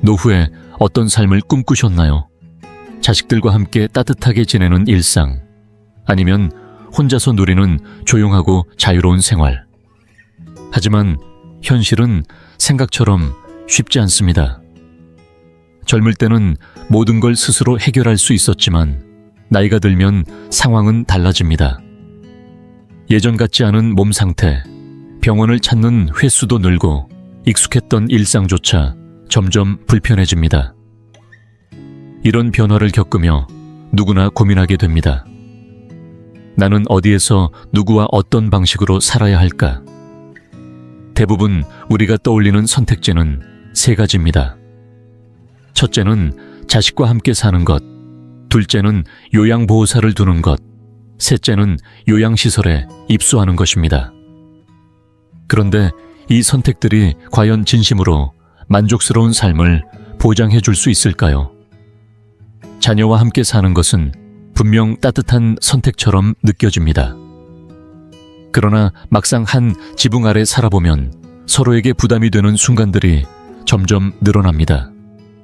노후에 어떤 삶을 꿈꾸셨나요? 자식들과 함께 따뜻하게 지내는 일상, 아니면 혼자서 누리는 조용하고 자유로운 생활. 하지만 현실은 생각처럼 쉽지 않습니다. 젊을 때는 모든 걸 스스로 해결할 수 있었지만 나이가 들면 상황은 달라집니다. 예전 같지 않은 몸 상태, 병원을 찾는 횟수도 늘고 익숙했던 일상조차 점점 불편해집니다. 이런 변화를 겪으며 누구나 고민하게 됩니다. 나는 어디에서 누구와 어떤 방식으로 살아야 할까? 대부분 우리가 떠올리는 선택지는 세 가지입니다. 첫째는 자식과 함께 사는 것, 둘째는 요양보호사를 두는 것, 셋째는 요양시설에 입소하는 것입니다. 그런데 이 선택들이 과연 진심으로 만족스러운 삶을 보장해 줄 수 있을까요? 자녀와 함께 사는 것은 분명 따뜻한 선택처럼 느껴집니다. 그러나 막상 한 지붕 아래 살아보면 서로에게 부담이 되는 순간들이 점점 늘어납니다.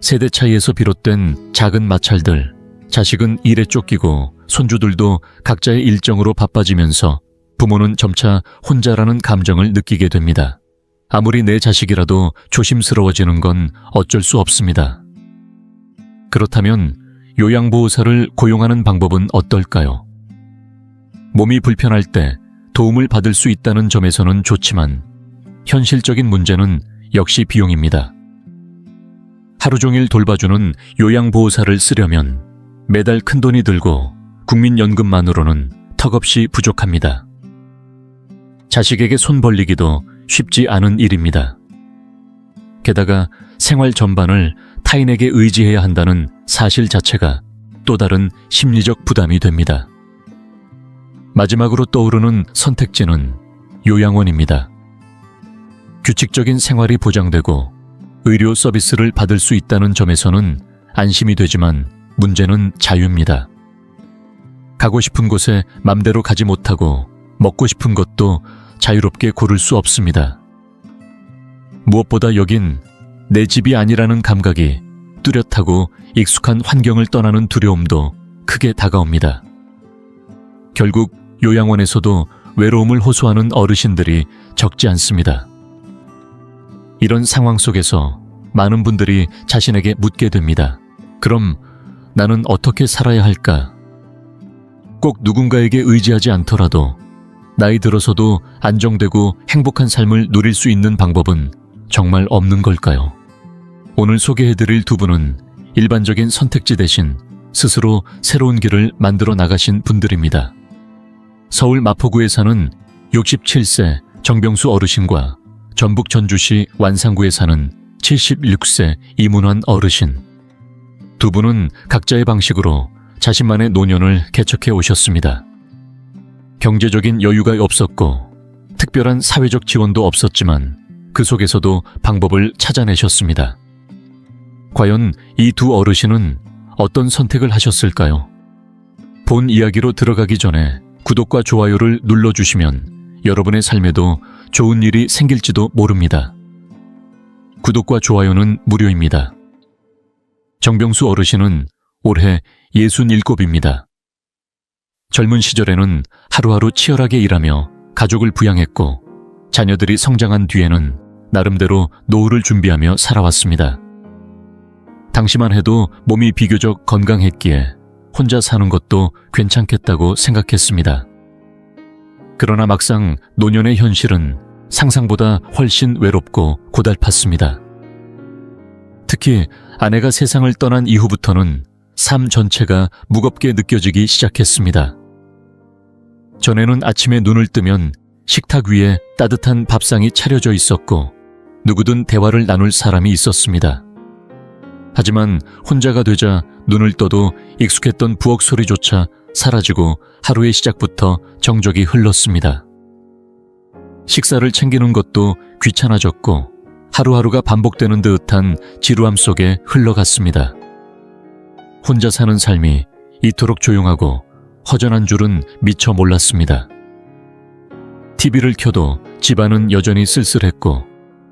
세대 차이에서 비롯된 작은 마찰들, 자식은 일에 쫓기고 손주들도 각자의 일정으로 바빠지면서 부모는 점차 혼자라는 감정을 느끼게 됩니다. 아무리 내 자식이라도 조심스러워지는 건 어쩔 수 없습니다. 그렇다면 요양보호사를 고용하는 방법은 어떨까요? 몸이 불편할 때 도움을 받을 수 있다는 점에서는 좋지만 현실적인 문제는 역시 비용입니다. 하루 종일 돌봐주는 요양보호사를 쓰려면 매달 큰돈이 들고 국민연금만으로는 턱없이 부족합니다. 자식에게 손 벌리기도 쉽지 않은 일입니다. 게다가 생활 전반을 타인에게 의지해야 한다는 사실 자체가 또 다른 심리적 부담이 됩니다. 마지막으로 떠오르는 선택지는 요양원입니다. 규칙적인 생활이 보장되고 의료 서비스를 받을 수 있다는 점에서는 안심이 되지만 문제는 자유입니다. 가고 싶은 곳에 맘대로 가지 못하고 먹고 싶은 것도 자유롭게 고를 수 없습니다. 무엇보다 여긴 내 집이 아니라는 감각이 뚜렷하고 익숙한 환경을 떠나는 두려움도 크게 다가옵니다. 결국 요양원에서도 외로움을 호소하는 어르신들이 적지 않습니다. 이런 상황 속에서 많은 분들이 자신에게 묻게 됩니다. 그럼 나는 어떻게 살아야 할까? 꼭 누군가에게 의지하지 않더라도 나이 들어서도 안정되고 행복한 삶을 누릴 수 있는 방법은 정말 없는 걸까요? 오늘 소개해드릴 두 분은 일반적인 선택지 대신 스스로 새로운 길을 만들어 나가신 분들입니다. 서울 마포구에 사는 67세 정병수 어르신과 전북 전주시 완산구에 사는 76세 이문환 어르신. 두 분은 각자의 방식으로 자신만의 노년을 개척해 오셨습니다. 경제적인 여유가 없었고 특별한 사회적 지원도 없었지만 그 속에서도 방법을 찾아내셨습니다. 과연 이 두 어르신은 어떤 선택을 하셨을까요? 본 이야기로 들어가기 전에 구독과 좋아요를 눌러주시면 여러분의 삶에도 좋은 일이 생길지도 모릅니다. 구독과 좋아요는 무료입니다. 정병수 어르신은 올해 67입니다. 젊은 시절에는 하루하루 치열하게 일하며 가족을 부양했고 자녀들이 성장한 뒤에는 나름대로 노후를 준비하며 살아왔습니다. 당시만 해도 몸이 비교적 건강했기에 혼자 사는 것도 괜찮겠다고 생각했습니다. 그러나 막상 노년의 현실은 상상보다 훨씬 외롭고 고달팠습니다. 특히 아내가 세상을 떠난 이후부터는 삶 전체가 무겁게 느껴지기 시작했습니다. 전에는 아침에 눈을 뜨면 식탁 위에 따뜻한 밥상이 차려져 있었고 누구든 대화를 나눌 사람이 있었습니다. 하지만 혼자가 되자 눈을 떠도 익숙했던 부엌 소리조차 사라지고 하루의 시작부터 정적이 흘렀습니다. 식사를 챙기는 것도 귀찮아졌고 하루하루가 반복되는 듯한 지루함 속에 흘러갔습니다. 혼자 사는 삶이 이토록 조용하고 허전한 줄은 미처 몰랐습니다. TV를 켜도 집안은 여전히 쓸쓸했고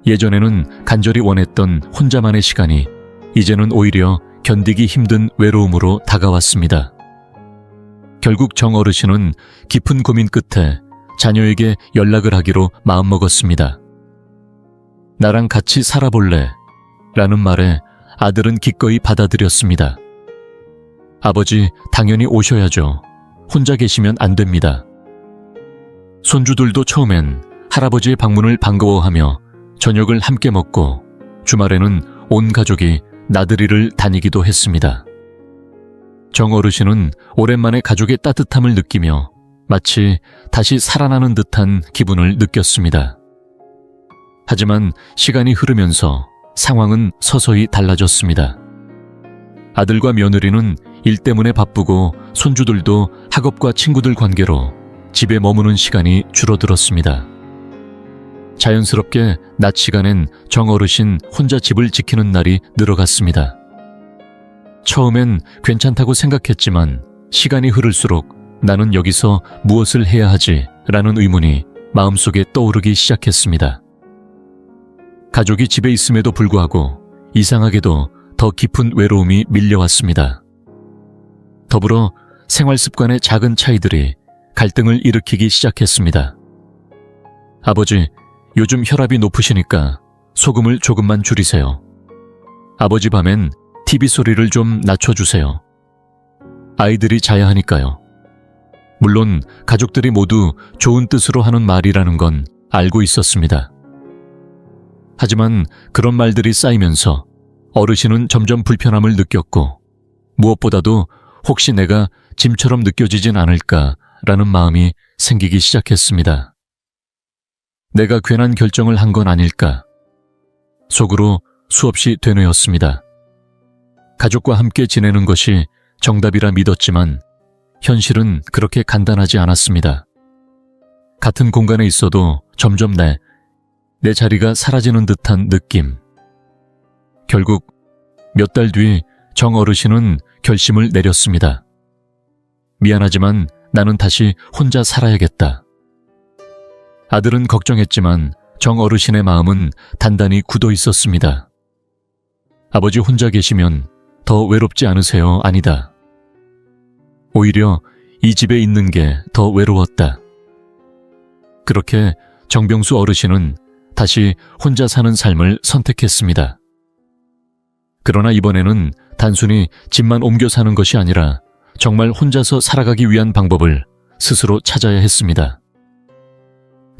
예전에는 간절히 원했던 혼자만의 시간이 이제는 오히려 견디기 힘든 외로움으로 다가왔습니다. 결국 정 어르신은 깊은 고민 끝에 자녀에게 연락을 하기로 마음먹었습니다. 나랑 같이 살아볼래? 라는 말에 아들은 기꺼이 받아들였습니다. 아버지, 당연히 오셔야죠. 혼자 계시면 안 됩니다. 손주들도 처음엔 할아버지의 방문을 반가워하며 저녁을 함께 먹고 주말에는 온 가족이 나들이를 다니기도 했습니다. 정 어르신은 오랜만에 가족의 따뜻함을 느끼며 마치 다시 살아나는 듯한 기분을 느꼈습니다. 하지만 시간이 흐르면서 상황은 서서히 달라졌습니다. 아들과 며느리는 일 때문에 바쁘고 손주들도 학업과 친구들 관계로 집에 머무는 시간이 줄어들었습니다. 자연스럽게 낮 시간엔 정 어르신 혼자 집을 지키는 날이 늘어갔습니다. 처음엔 괜찮다고 생각했지만 시간이 흐를수록 나는 여기서 무엇을 해야 하지? 라는 의문이 마음속에 떠오르기 시작했습니다. 가족이 집에 있음에도 불구하고 이상하게도 더 깊은 외로움이 밀려왔습니다. 더불어 생활 습관의 작은 차이들이 갈등을 일으키기 시작했습니다. 아버지, 요즘 혈압이 높으시니까 소금을 조금만 줄이세요. 아버지, 밤엔 TV 소리를 좀 낮춰주세요. 아이들이 자야 하니까요. 물론 가족들이 모두 좋은 뜻으로 하는 말이라는 건 알고 있었습니다. 하지만 그런 말들이 쌓이면서 어르신은 점점 불편함을 느꼈고 무엇보다도 혹시 내가 짐처럼 느껴지진 않을까라는 마음이 생기기 시작했습니다. 내가 괜한 결정을 한 건 아닐까. 속으로 수없이 되뇌었습니다. 가족과 함께 지내는 것이 정답이라 믿었지만 현실은 그렇게 간단하지 않았습니다. 같은 공간에 있어도 점점 내 자리가 사라지는 듯한 느낌. 결국 몇 달 뒤 정 어르신은 결심을 내렸습니다. 미안하지만 나는 다시 혼자 살아야겠다. 아들은 걱정했지만 정 어르신의 마음은 단단히 굳어 있었습니다. 아버지 혼자 계시면 더 외롭지 않으세요? 아니다. 오히려 이 집에 있는 게 더 외로웠다. 그렇게 정병수 어르신은 다시 혼자 사는 삶을 선택했습니다. 그러나 이번에는 단순히 집만 옮겨 사는 것이 아니라 정말 혼자서 살아가기 위한 방법을 스스로 찾아야 했습니다.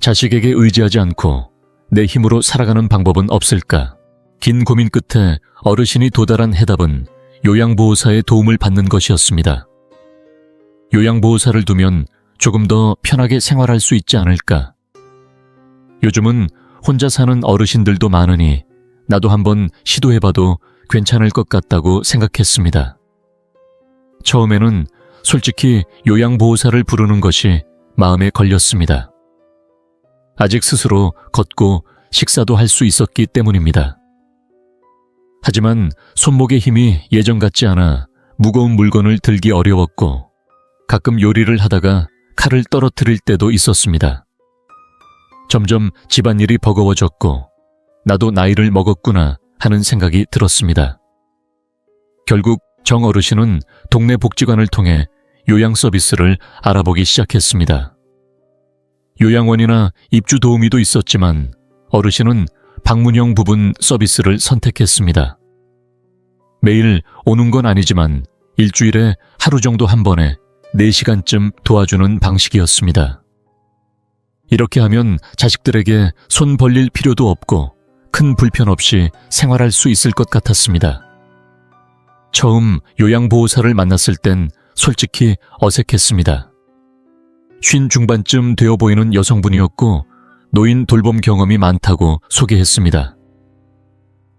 자식에게 의지하지 않고 내 힘으로 살아가는 방법은 없을까? 긴 고민 끝에 어르신이 도달한 해답은 요양보호사의 도움을 받는 것이었습니다. 요양보호사를 두면 조금 더 편하게 생활할 수 있지 않을까? 요즘은 혼자 사는 어르신들도 많으니 나도 한번 시도해봐도 괜찮을 것 같다고 생각했습니다. 처음에는 솔직히 요양보호사를 부르는 것이 마음에 걸렸습니다. 아직 스스로 걷고 식사도 할 수 있었기 때문입니다. 하지만 손목의 힘이 예전 같지 않아 무거운 물건을 들기 어려웠고 가끔 요리를 하다가 칼을 떨어뜨릴 때도 있었습니다. 점점 집안일이 버거워졌고 나도 나이를 먹었구나 하는 생각이 들었습니다. 결국 정 어르신은 동네 복지관을 통해 요양 서비스를 알아보기 시작했습니다. 요양원이나 입주 도우미도 있었지만 어르신은 방문형 부분 서비스를 선택했습니다. 매일 오는 건 아니지만 일주일에 하루 정도 한 번에 4시간쯤 도와주는 방식이었습니다. 이렇게 하면 자식들에게 손 벌릴 필요도 없고 큰 불편 없이 생활할 수 있을 것 같았습니다. 처음 요양보호사를 만났을 땐 솔직히 어색했습니다. 50 중반쯤 되어 보이는 여성분이었고 노인 돌봄 경험이 많다고 소개했습니다.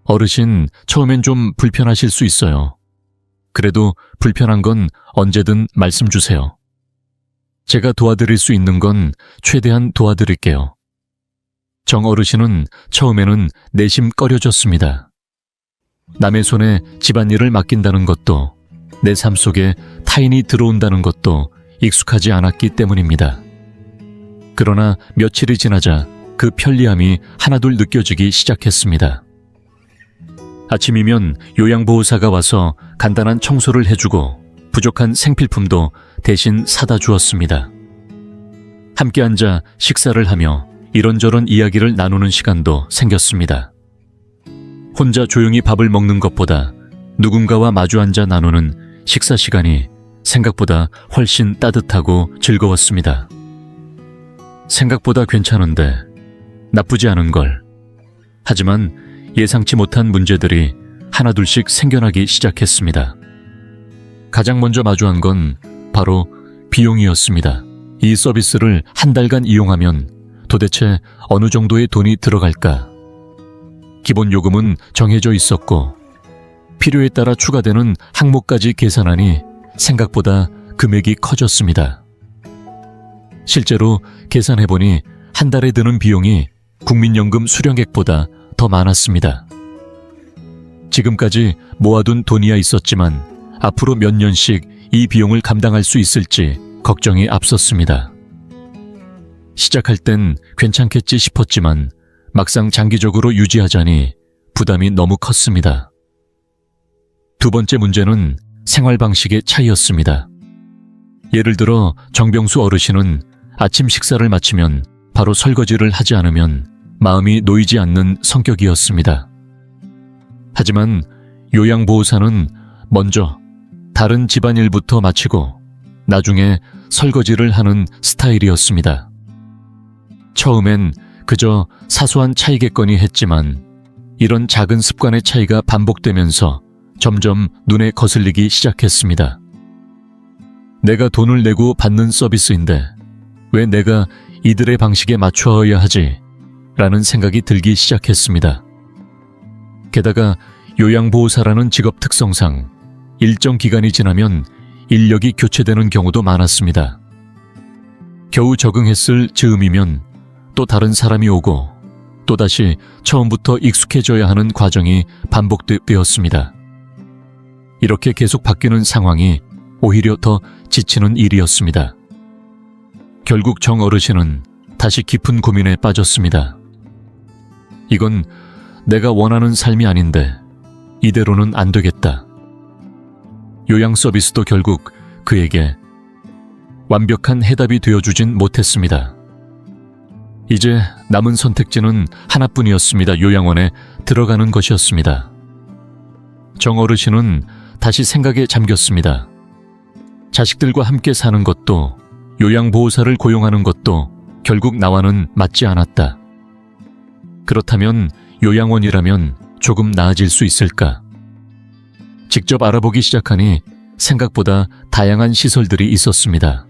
어르신, 처음엔 좀 불편하실 수 있어요. 그래도 불편한 건 언제든 말씀 주세요. 제가 도와드릴 수 있는 건 최대한 도와드릴게요. 정 어르신은 처음에는 내심 꺼려졌습니다. 남의 손에 집안일을 맡긴다는 것도 내 삶 속에 타인이 들어온다는 것도 익숙하지 않았기 때문입니다. 그러나 며칠이 지나자 그 편리함이 하나둘 느껴지기 시작했습니다. 아침이면 요양보호사가 와서 간단한 청소를 해주고 부족한 생필품도 대신 사다 주었습니다. 함께 앉아 식사를 하며 이런저런 이야기를 나누는 시간도 생겼습니다. 혼자 조용히 밥을 먹는 것보다 누군가와 마주 앉아 나누는 식사 시간이 생각보다 훨씬 따뜻하고 즐거웠습니다. 생각보다 괜찮은데 나쁘지 않은 걸. 하지만 예상치 못한 문제들이 하나둘씩 생겨나기 시작했습니다. 가장 먼저 마주한 건 바로 비용이었습니다. 이 서비스를 한 달간 이용하면 도대체 어느 정도의 돈이 들어갈까? 기본 요금은 정해져 있었고 필요에 따라 추가되는 항목까지 계산하니 생각보다 금액이 커졌습니다. 실제로 계산해보니 한 달에 드는 비용이 국민연금 수령액보다 더 많았습니다. 지금까지 모아둔 돈이야 있었지만 앞으로 몇 년씩 이 비용을 감당할 수 있을지 걱정이 앞섰습니다. 시작할 땐 괜찮겠지 싶었지만 막상 장기적으로 유지하자니 부담이 너무 컸습니다. 두 번째 문제는 생활 방식의 차이였습니다. 예를 들어 정병수 어르신은 아침 식사를 마치면 바로 설거지를 하지 않으면 마음이 놓이지 않는 성격이었습니다. 하지만 요양보호사는 먼저 다른 집안일부터 마치고 나중에 설거지를 하는 스타일이었습니다. 처음엔 그저 사소한 차이겠거니 했지만 이런 작은 습관의 차이가 반복되면서 점점 눈에 거슬리기 시작했습니다. 내가 돈을 내고 받는 서비스인데 왜 내가 이들의 방식에 맞춰야 하지? 라는 생각이 들기 시작했습니다. 게다가 요양보호사라는 직업 특성상 일정 기간이 지나면 인력이 교체되는 경우도 많았습니다. 겨우 적응했을 즈음이면 또 다른 사람이 오고 또다시 처음부터 익숙해져야 하는 과정이 반복되었습니다. 이렇게 계속 바뀌는 상황이 오히려 더 지치는 일이었습니다. 결국 정 어르신은 다시 깊은 고민에 빠졌습니다. 이건 내가 원하는 삶이 아닌데 이대로는 안 되겠다. 요양 서비스도 결국 그에게 완벽한 해답이 되어주진 못했습니다. 이제 남은 선택지는 하나뿐이었습니다. 요양원에 들어가는 것이었습니다. 정 어르신은 다시 생각에 잠겼습니다. 자식들과 함께 사는 것도 요양보호사를 고용하는 것도 결국 나와는 맞지 않았다. 그렇다면 요양원이라면 조금 나아질 수 있을까? 직접 알아보기 시작하니 생각보다 다양한 시설들이 있었습니다.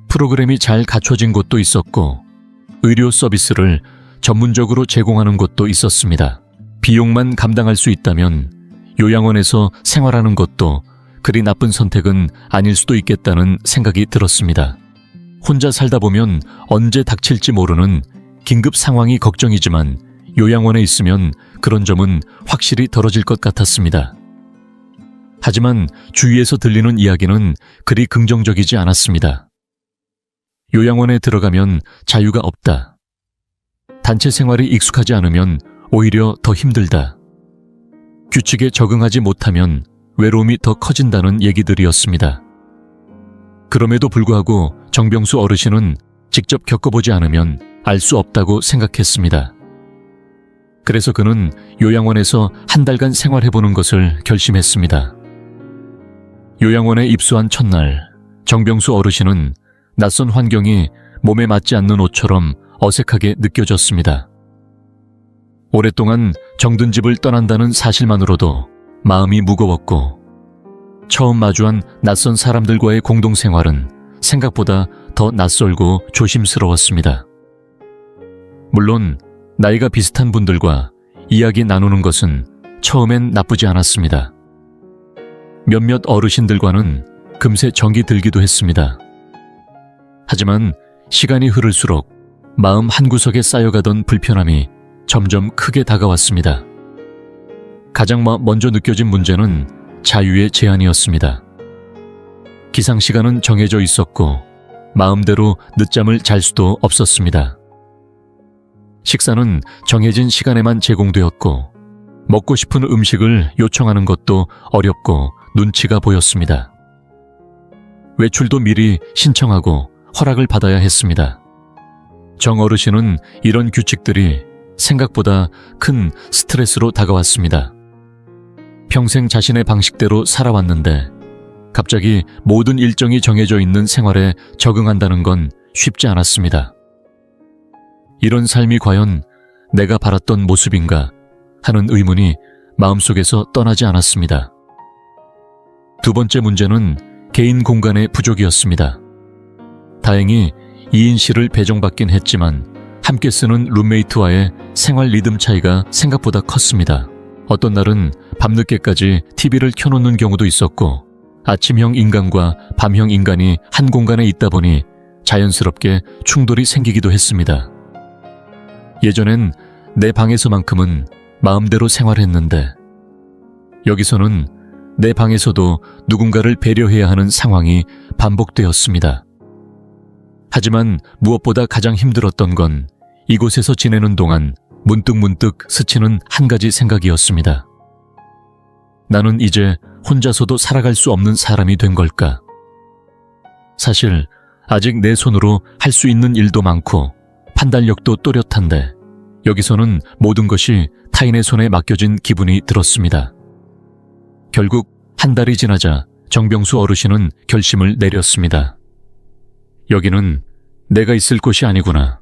프로그램이 잘 갖춰진 곳도 있었고 의료 서비스를 전문적으로 제공하는 곳도 있었습니다. 비용만 감당할 수 있다면 요양원에서 생활하는 것도 그리 나쁜 선택은 아닐 수도 있겠다는 생각이 들었습니다. 혼자 살다 보면 언제 닥칠지 모르는 긴급 상황이 걱정이지만 요양원에 있으면 그런 점은 확실히 덜어질 것 같았습니다. 하지만 주위에서 들리는 이야기는 그리 긍정적이지 않았습니다. 요양원에 들어가면 자유가 없다. 단체 생활이 익숙하지 않으면 오히려 더 힘들다. 규칙에 적응하지 못하면 외로움이 더 커진다는 얘기들이었습니다. 그럼에도 불구하고 정병수 어르신은 직접 겪어보지 않으면 알 수 없다고 생각했습니다. 그래서 그는 요양원에서 한 달간 생활해보는 것을 결심했습니다. 요양원에 입소한 첫날, 정병수 어르신은 낯선 환경이 몸에 맞지 않는 옷처럼 어색하게 느껴졌습니다. 오랫동안 정든 집을 떠난다는 사실만으로도 마음이 무거웠고 처음 마주한 낯선 사람들과의 공동생활은 생각보다 더 낯설고 조심스러웠습니다. 물론 나이가 비슷한 분들과 이야기 나누는 것은 처음엔 나쁘지 않았습니다. 몇몇 어르신들과는 금세 정이 들기도 했습니다. 하지만 시간이 흐를수록 마음 한구석에 쌓여가던 불편함이 점점 크게 다가왔습니다. 가장 먼저 느껴진 문제는 자유의 제한이었습니다. 기상시간은 정해져 있었고 마음대로 늦잠을 잘 수도 없었습니다. 식사는 정해진 시간에만 제공되었고 먹고 싶은 음식을 요청하는 것도 어렵고 눈치가 보였습니다. 외출도 미리 신청하고 허락을 받아야 했습니다. 정 어르신은 이런 규칙들이 생각보다 큰 스트레스로 다가왔습니다. 평생 자신의 방식대로 살아왔는데 갑자기 모든 일정이 정해져 있는 생활에 적응한다는 건 쉽지 않았습니다. 이런 삶이 과연 내가 바랐던 모습인가 하는 의문이 마음속에서 떠나지 않았습니다. 두 번째 문제는 개인 공간의 부족이었습니다. 다행히 2인실을 배정받긴 했지만 함께 쓰는 룸메이트와의 생활 리듬 차이가 생각보다 컸습니다. 어떤 날은 밤늦게까지 TV를 켜놓는 경우도 있었고 아침형 인간과 밤형 인간이 한 공간에 있다 보니 자연스럽게 충돌이 생기기도 했습니다. 예전엔 내 방에서만큼은 마음대로 생활했는데 여기서는 내 방에서도 누군가를 배려해야 하는 상황이 반복되었습니다. 하지만 무엇보다 가장 힘들었던 건 이곳에서 지내는 동안 문득문득 스치는 한 가지 생각이었습니다. 나는 이제 혼자서도 살아갈 수 없는 사람이 된 걸까? 사실 아직 내 손으로 할 수 있는 일도 많고 판단력도 또렷한데 여기서는 모든 것이 타인의 손에 맡겨진 기분이 들었습니다. 결국 한 달이 지나자 정병수 어르신은 결심을 내렸습니다. 여기는 내가 있을 곳이 아니구나.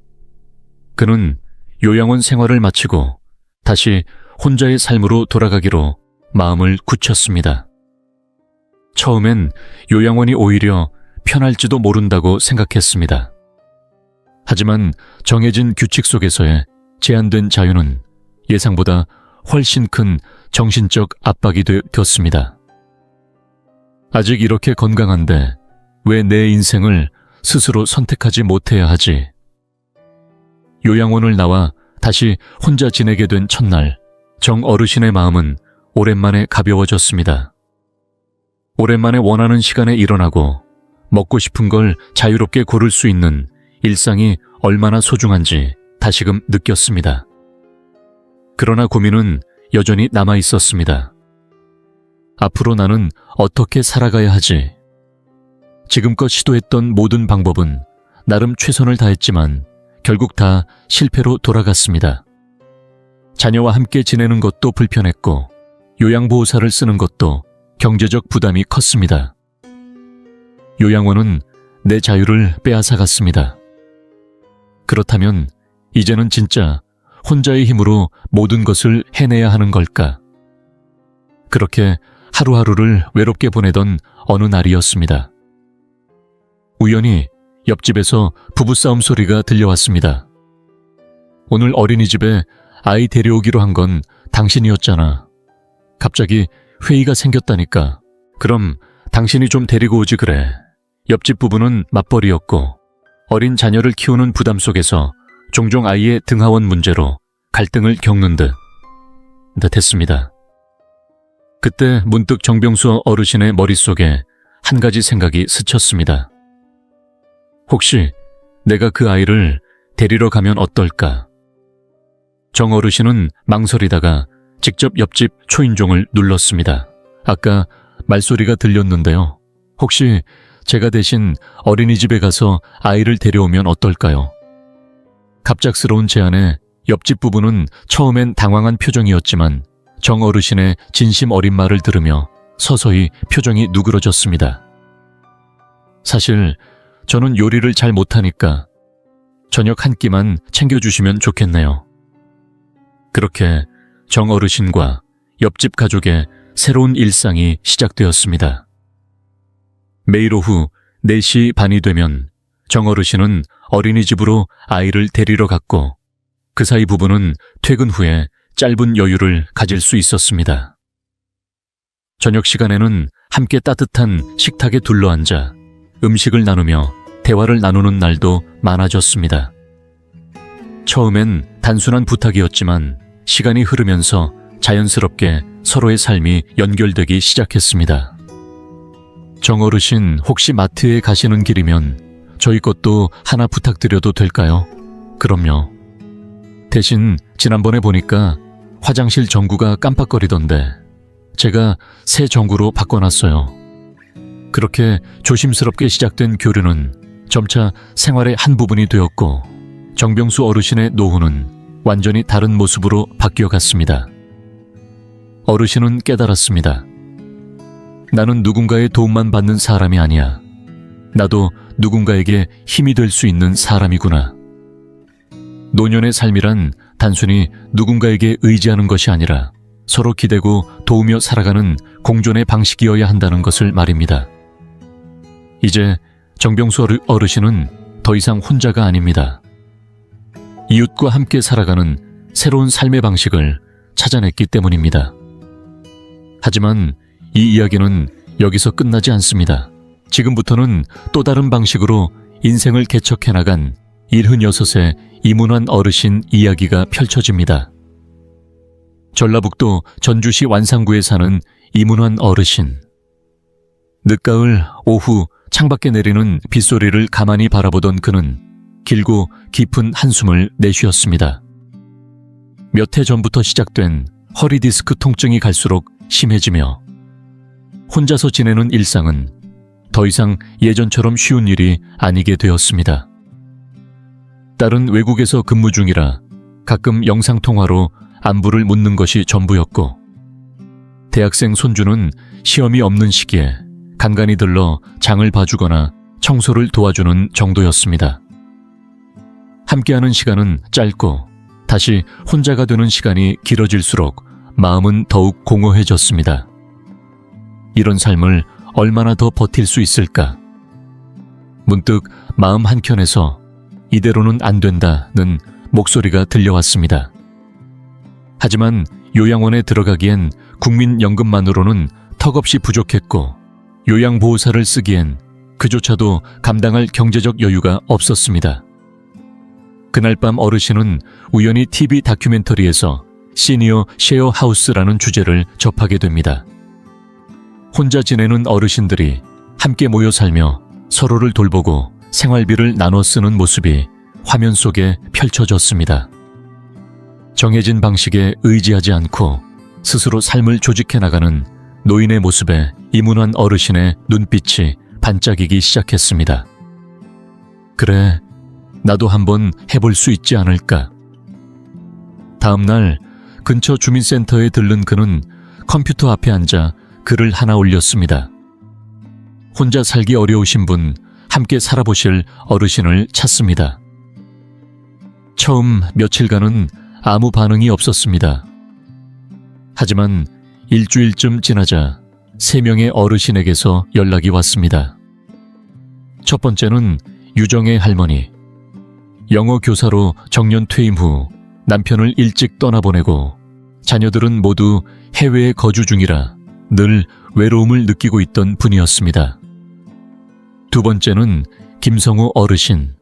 그는 요양원 생활을 마치고 다시 혼자의 삶으로 돌아가기로 마음을 굳혔습니다. 처음엔 요양원이 오히려 편할지도 모른다고 생각했습니다. 하지만 정해진 규칙 속에서의 제한된 자유는 예상보다 훨씬 큰 정신적 압박이 되었습니다. 아직 이렇게 건강한데 왜 내 인생을 스스로 선택하지 못해야 하지? 요양원을 나와 다시 혼자 지내게 된 첫날, 정 어르신의 마음은 오랜만에 가벼워졌습니다. 오랜만에 원하는 시간에 일어나고 먹고 싶은 걸 자유롭게 고를 수 있는 일상이 얼마나 소중한지 다시금 느꼈습니다. 그러나 고민은 여전히 남아 있었습니다. 앞으로 나는 어떻게 살아가야 하지? 지금껏 시도했던 모든 방법은 나름 최선을 다했지만 결국 다 실패로 돌아갔습니다. 자녀와 함께 지내는 것도 불편했고 요양보호사를 쓰는 것도 경제적 부담이 컸습니다. 요양원은 내 자유를 빼앗아갔습니다. 그렇다면 이제는 진짜 혼자의 힘으로 모든 것을 해내야 하는 걸까? 그렇게 하루하루를 외롭게 보내던 어느 날이었습니다. 우연히 옆집에서 부부싸움 소리가 들려왔습니다. 오늘 어린이집에 아이 데려오기로 한 건 당신이었잖아. 갑자기 회의가 생겼다니까. 그럼 당신이 좀 데리고 오지 그래. 옆집 부부는 맞벌이였고 어린 자녀를 키우는 부담 속에서 종종 아이의 등하원 문제로 갈등을 겪는 듯했습니다. 그때 문득 정병수 어르신의 머릿속에 한 가지 생각이 스쳤습니다. 혹시 내가 그 아이를 데리러 가면 어떨까? 정 어르신은 망설이다가 직접 옆집 초인종을 눌렀습니다. 아까 말소리가 들렸는데요. 혹시 제가 대신 어린이집에 가서 아이를 데려오면 어떨까요? 갑작스러운 제안에 옆집 부부는 처음엔 당황한 표정이었지만 정 어르신의 진심 어린 말을 들으며 서서히 표정이 누그러졌습니다. 사실 저는 요리를 잘 못하니까 저녁 한 끼만 챙겨주시면 좋겠네요. 그렇게 정 어르신과 옆집 가족의 새로운 일상이 시작되었습니다. 매일 오후 4시 반이 되면 정 어르신은 어린이집으로 아이를 데리러 갔고 그 사이 부부는 퇴근 후에 짧은 여유를 가질 수 있었습니다. 저녁 시간에는 함께 따뜻한 식탁에 둘러앉아 음식을 나누며 대화를 나누는 날도 많아졌습니다. 처음엔 단순한 부탁이었지만 시간이 흐르면서 자연스럽게 서로의 삶이 연결되기 시작했습니다. 정 어르신, 혹시 마트에 가시는 길이면 저희 것도 하나 부탁드려도 될까요? 그럼요. 대신 지난번에 보니까 화장실 전구가 깜빡거리던데 제가 새 전구로 바꿔놨어요. 그렇게 조심스럽게 시작된 교류는 점차 생활의 한 부분이 되었고 정병수 어르신의 노후는 완전히 다른 모습으로 바뀌어갔습니다. 어르신은 깨달았습니다. 나는 누군가의 도움만 받는 사람이 아니야. 나도 누군가에게 힘이 될 수 있는 사람이구나. 노년의 삶이란 단순히 누군가에게 의지하는 것이 아니라 서로 기대고 도우며 살아가는 공존의 방식이어야 한다는 것을 말입니다. 이제 정병수 어르신은 더 이상 혼자가 아닙니다. 이웃과 함께 살아가는 새로운 삶의 방식을 찾아냈기 때문입니다. 하지만 이 이야기는 여기서 끝나지 않습니다. 지금부터는 또 다른 방식으로 인생을 개척해 나간 76의 이문환 어르신 이야기가 펼쳐집니다. 전라북도 전주시 완산구에 사는 이문환 어르신. 늦가을 오후 창밖에 내리는 빗소리를 가만히 바라보던 그는 길고 깊은 한숨을 내쉬었습니다. 몇 해 전부터 시작된 허리 디스크 통증이 갈수록 심해지며 혼자서 지내는 일상은 더 이상 예전처럼 쉬운 일이 아니게 되었습니다. 딸은 외국에서 근무 중이라 가끔 영상통화로 안부를 묻는 것이 전부였고, 대학생 손주는 시험이 없는 시기에 간간히 들러 장을 봐주거나 청소를 도와주는 정도였습니다. 함께하는 시간은 짧고 다시 혼자가 되는 시간이 길어질수록 마음은 더욱 공허해졌습니다. 이런 삶을 얼마나 더 버틸 수 있을까? 문득 마음 한켠에서 이대로는 안 된다는 목소리가 들려왔습니다. 하지만 요양원에 들어가기엔 국민연금만으로는 턱없이 부족했고 요양보호사를 쓰기엔 그조차도 감당할 경제적 여유가 없었습니다. 그날 밤 어르신은 우연히 TV 다큐멘터리에서 시니어 쉐어하우스라는 주제를 접하게 됩니다. 혼자 지내는 어르신들이 함께 모여 살며 서로를 돌보고 생활비를 나눠 쓰는 모습이 화면 속에 펼쳐졌습니다. 정해진 방식에 의지하지 않고 스스로 삶을 조직해 나가는 노인의 모습에 이문환 어르신의 눈빛이 반짝이기 시작했습니다. 그래, 나도 한번 해볼 수 있지 않을까. 다음 날 근처 주민센터에 들른 그는 컴퓨터 앞에 앉아 글을 하나 올렸습니다. 혼자 살기 어려우신 분, 함께 살아보실 어르신을 찾습니다. 처음 며칠간은 아무 반응이 없었습니다. 하지만 일주일쯤 지나자 3명의 어르신에게서 연락이 왔습니다. 첫 번째는 유정의 할머니. 영어 교사로 정년 퇴임 후 남편을 일찍 떠나보내고 자녀들은 모두 해외에 거주 중이라 늘 외로움을 느끼고 있던 분이었습니다. 두 번째는 김성우 어르신.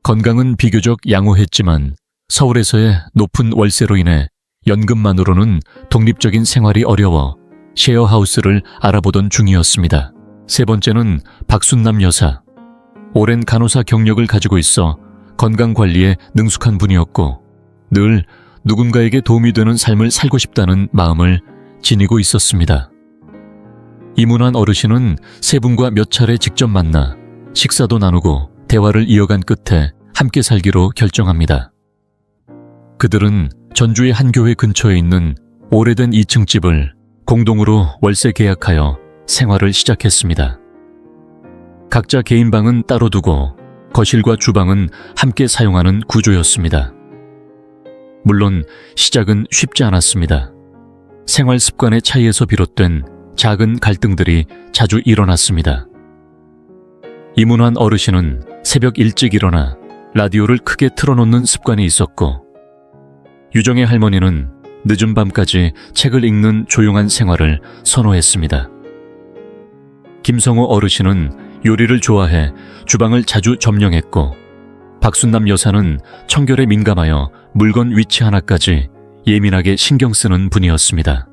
건강은 비교적 양호했지만 서울에서의 높은 월세로 인해 연금만으로는 독립적인 생활이 어려워 쉐어하우스를 알아보던 중이었습니다. 세 번째는 박순남 여사. 오랜 간호사 경력을 가지고 있어 건강관리에 능숙한 분이었고 늘 누군가에게 도움이 되는 삶을 살고 싶다는 마음을 지니고 있었습니다. 이문환 어르신은 세 분과 몇 차례 직접 만나 식사도 나누고 대화를 이어간 끝에 함께 살기로 결정합니다. 그들은 전주의 한 교회 근처에 있는 오래된 2층 집을 공동으로 월세 계약하여 생활을 시작했습니다. 각자 개인 방은 따로 두고 거실과 주방은 함께 사용하는 구조였습니다. 물론 시작은 쉽지 않았습니다. 생활 습관의 차이에서 비롯된 작은 갈등들이 자주 일어났습니다. 이문환 어르신은 새벽 일찍 일어나 라디오를 크게 틀어놓는 습관이 있었고 유정의 할머니는 늦은 밤까지 책을 읽는 조용한 생활을 선호했습니다. 김성호 어르신은 요리를 좋아해 주방을 자주 점령했고 박순남 여사는 청결에 민감하여 물건 위치 하나까지 예민하게 신경 쓰는 분이었습니다.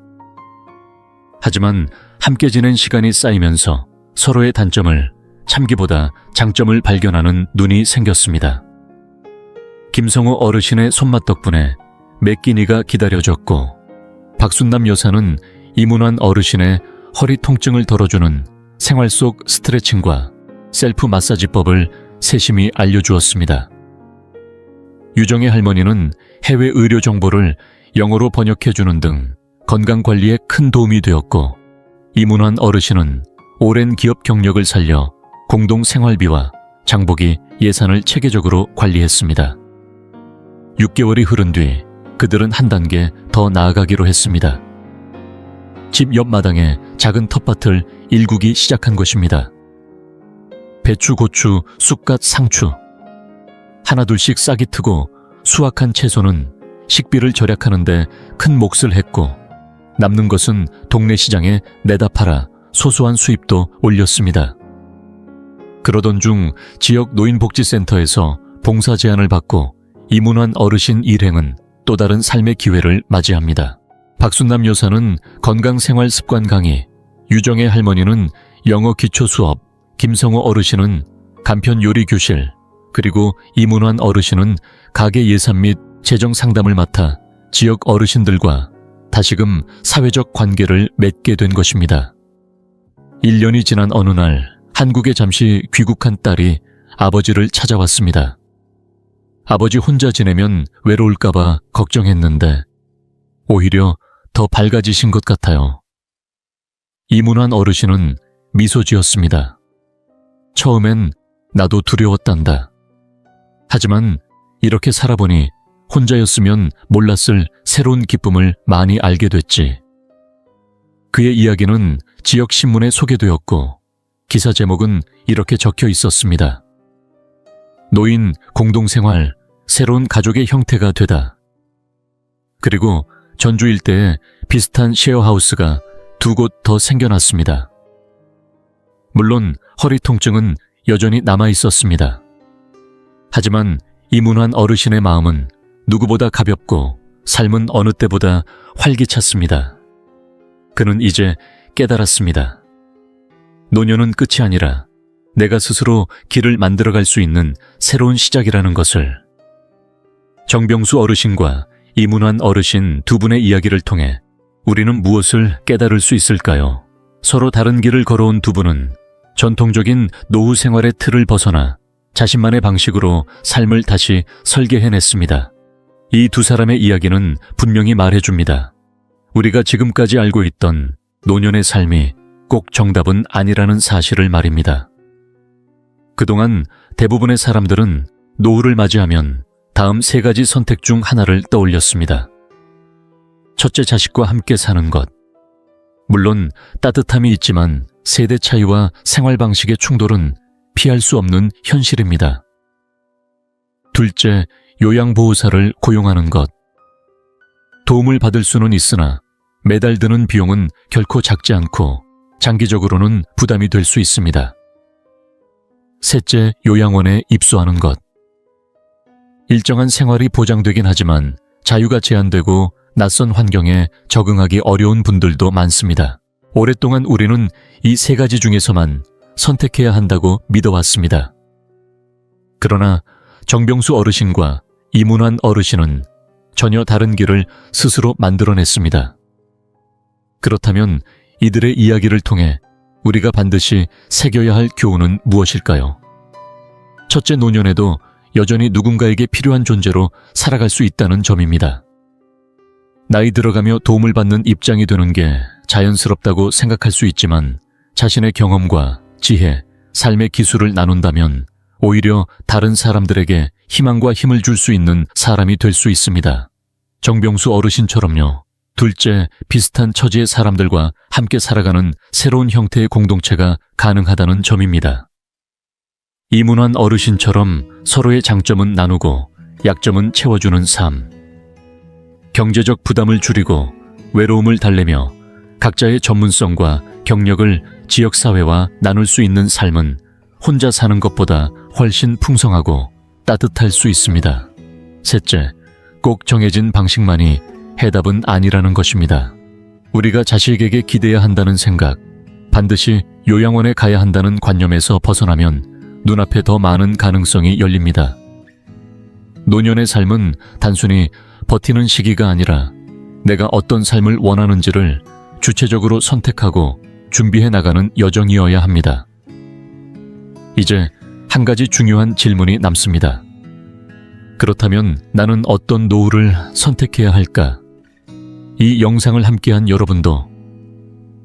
하지만 함께 지낸 시간이 쌓이면서 서로의 단점을 참기보다 장점을 발견하는 눈이 생겼습니다. 김성호 어르신의 손맛 덕분에 매 끼니가 기다려졌고, 박순남 여사는 이문환 어르신의 허리 통증을 덜어주는 생활 속 스트레칭과 셀프 마사지법을 세심히 알려주었습니다. 유정의 할머니는 해외 의료 정보를 영어로 번역해주는 등 건강관리에 큰 도움이 되었고, 이문환 어르신은 오랜 기업 경력을 살려 공동 생활비와 장보기 예산을 체계적으로 관리했습니다. 6개월이 흐른 뒤 그들은 한 단계 더 나아가기로 했습니다. 집 옆마당에 작은 텃밭을 일구기 시작한 것입니다. 배추, 고추, 쑥갓, 상추. 하나둘씩 싹이 트고 수확한 채소는 식비를 절약하는데 큰 몫을 했고, 남는 것은 동네 시장에 내다 팔아 소소한 수입도 올렸습니다. 그러던 중 지역 노인복지센터에서 봉사 제안을 받고 이문환 어르신 일행은 또 다른 삶의 기회를 맞이합니다. 박순남 여사는 건강생활 습관 강의, 유정의 할머니는 영어 기초 수업, 김성호 어르신은 간편 요리 교실, 그리고 이문환 어르신은 가게 예산 및 재정 상담을 맡아 지역 어르신들과 다시금 사회적 관계를 맺게 된 것입니다. 1년이 지난 어느 날 한국에 잠시 귀국한 딸이 아버지를 찾아왔습니다. 아버지 혼자 지내면 외로울까봐 걱정했는데 오히려 더 밝아지신 것 같아요. 이문환 어르신은 미소 지었습니다. 처음엔 나도 두려웠단다. 하지만 이렇게 살아보니 혼자였으면 몰랐을 새로운 기쁨을 많이 알게 됐지. 그의 이야기는 지역 신문에 소개되었고 기사 제목은 이렇게 적혀 있었습니다. 노인 공동생활, 새로운 가족의 형태가 되다. 그리고 전주 일대에 비슷한 셰어하우스가 2곳 더 생겨났습니다. 물론 허리 통증은 여전히 남아 있었습니다. 하지만 이문환 어르신의 마음은 누구보다 가볍고 삶은 어느 때보다 활기찼습니다. 그는 이제 깨달았습니다. 노년은 끝이 아니라 내가 스스로 길을 만들어갈 수 있는 새로운 시작이라는 것을. 정병수 어르신과 이문환 어르신 두 분의 이야기를 통해 우리는 무엇을 깨달을 수 있을까요? 서로 다른 길을 걸어온 두 분은 전통적인 노후 생활의 틀을 벗어나 자신만의 방식으로 삶을 다시 설계해냈습니다. 이 두 사람의 이야기는 분명히 말해줍니다. 우리가 지금까지 알고 있던 노년의 삶이 꼭 정답은 아니라는 사실을 말입니다. 그동안 대부분의 사람들은 노후를 맞이하면 다음 3가지 선택 중 하나를 떠올렸습니다. 첫째, 자식과 함께 사는 것. 물론 따뜻함이 있지만 세대 차이와 생활 방식의 충돌은 피할 수 없는 현실입니다. 둘째, 요양보호사를 고용하는 것. 도움을 받을 수는 있으나 매달 드는 비용은 결코 작지 않고 장기적으로는 부담이 될 수 있습니다. 셋째, 요양원에 입소하는 것. 일정한 생활이 보장되긴 하지만 자유가 제한되고 낯선 환경에 적응하기 어려운 분들도 많습니다. 오랫동안 우리는 이 3가지 중에서만 선택해야 한다고 믿어왔습니다. 그러나 정병수 어르신과 이문환 어르신은 전혀 다른 길을 스스로 만들어냈습니다. 그렇다면 이들의 이야기를 통해 우리가 반드시 새겨야 할 교훈은 무엇일까요? 첫째, 노년에도 여전히 누군가에게 필요한 존재로 살아갈 수 있다는 점입니다. 나이 들어가며 도움을 받는 입장이 되는 게 자연스럽다고 생각할 수 있지만 자신의 경험과 지혜, 삶의 기술을 나눈다면 오히려 다른 사람들에게 희망과 힘을 줄 수 있는 사람이 될 수 있습니다. 정병수 어르신처럼요. 둘째, 비슷한 처지의 사람들과 함께 살아가는 새로운 형태의 공동체가 가능하다는 점입니다. 이문환 어르신처럼 서로의 장점은 나누고 약점은 채워주는 삶. 경제적 부담을 줄이고 외로움을 달래며 각자의 전문성과 경력을 지역사회와 나눌 수 있는 삶은 혼자 사는 것보다 훨씬 풍성하고 따뜻할 수 있습니다. 셋째, 꼭 정해진 방식만이 해답은 아니라는 것입니다. 우리가 자식에게 기대야 한다는 생각, 반드시 요양원에 가야 한다는 관념에서 벗어나면 눈앞에 더 많은 가능성이 열립니다. 노년의 삶은 단순히 버티는 시기가 아니라 내가 어떤 삶을 원하는지를 주체적으로 선택하고 준비해 나가는 여정이어야 합니다. 이제 한 가지 중요한 질문이 남습니다. 그렇다면 나는 어떤 노후를 선택해야 할까? 이 영상을 함께한 여러분도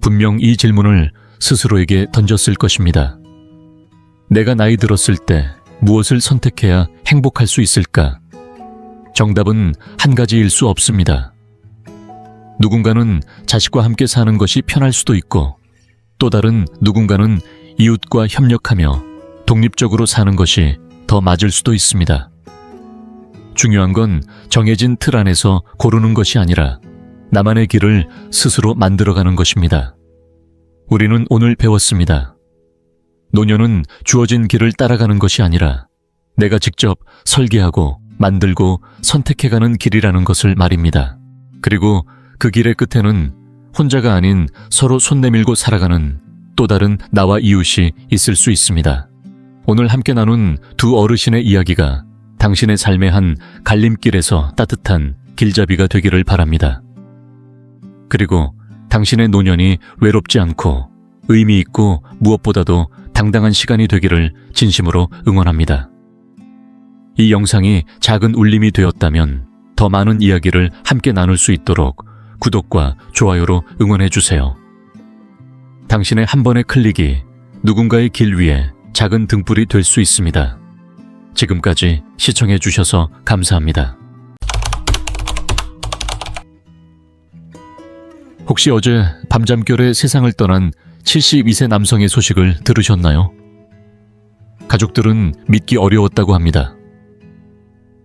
분명 이 질문을 스스로에게 던졌을 것입니다. 내가 나이 들었을 때 무엇을 선택해야 행복할 수 있을까? 정답은 한 가지일 수 없습니다. 누군가는 자식과 함께 사는 것이 편할 수도 있고, 또 다른 누군가는 이웃과 협력하며 독립적으로 사는 것이 더 맞을 수도 있습니다. 중요한 건 정해진 틀 안에서 고르는 것이 아니라 나만의 길을 스스로 만들어가는 것입니다. 우리는 오늘 배웠습니다. 노년은 주어진 길을 따라가는 것이 아니라 내가 직접 설계하고 만들고 선택해가는 길이라는 것을 말입니다. 그리고 그 길의 끝에는 혼자가 아닌 서로 손 내밀고 살아가는 또 다른 나와 이웃이 있을 수 있습니다. 오늘 함께 나눈 두 어르신의 이야기가 당신의 삶의 한 갈림길에서 따뜻한 길잡이가 되기를 바랍니다. 그리고 당신의 노년이 외롭지 않고 의미 있고 무엇보다도 당당한 시간이 되기를 진심으로 응원합니다. 이 영상이 작은 울림이 되었다면 더 많은 이야기를 함께 나눌 수 있도록 구독과 좋아요로 응원해 주세요. 당신의 한 번의 클릭이 누군가의 길 위에 작은 등불이 될 수 있습니다. 지금까지 시청해 주셔서 감사합니다. 혹시 어제 밤잠결에 세상을 떠난 72세 남성의 소식을 들으셨나요? 가족들은 믿기 어려웠다고 합니다.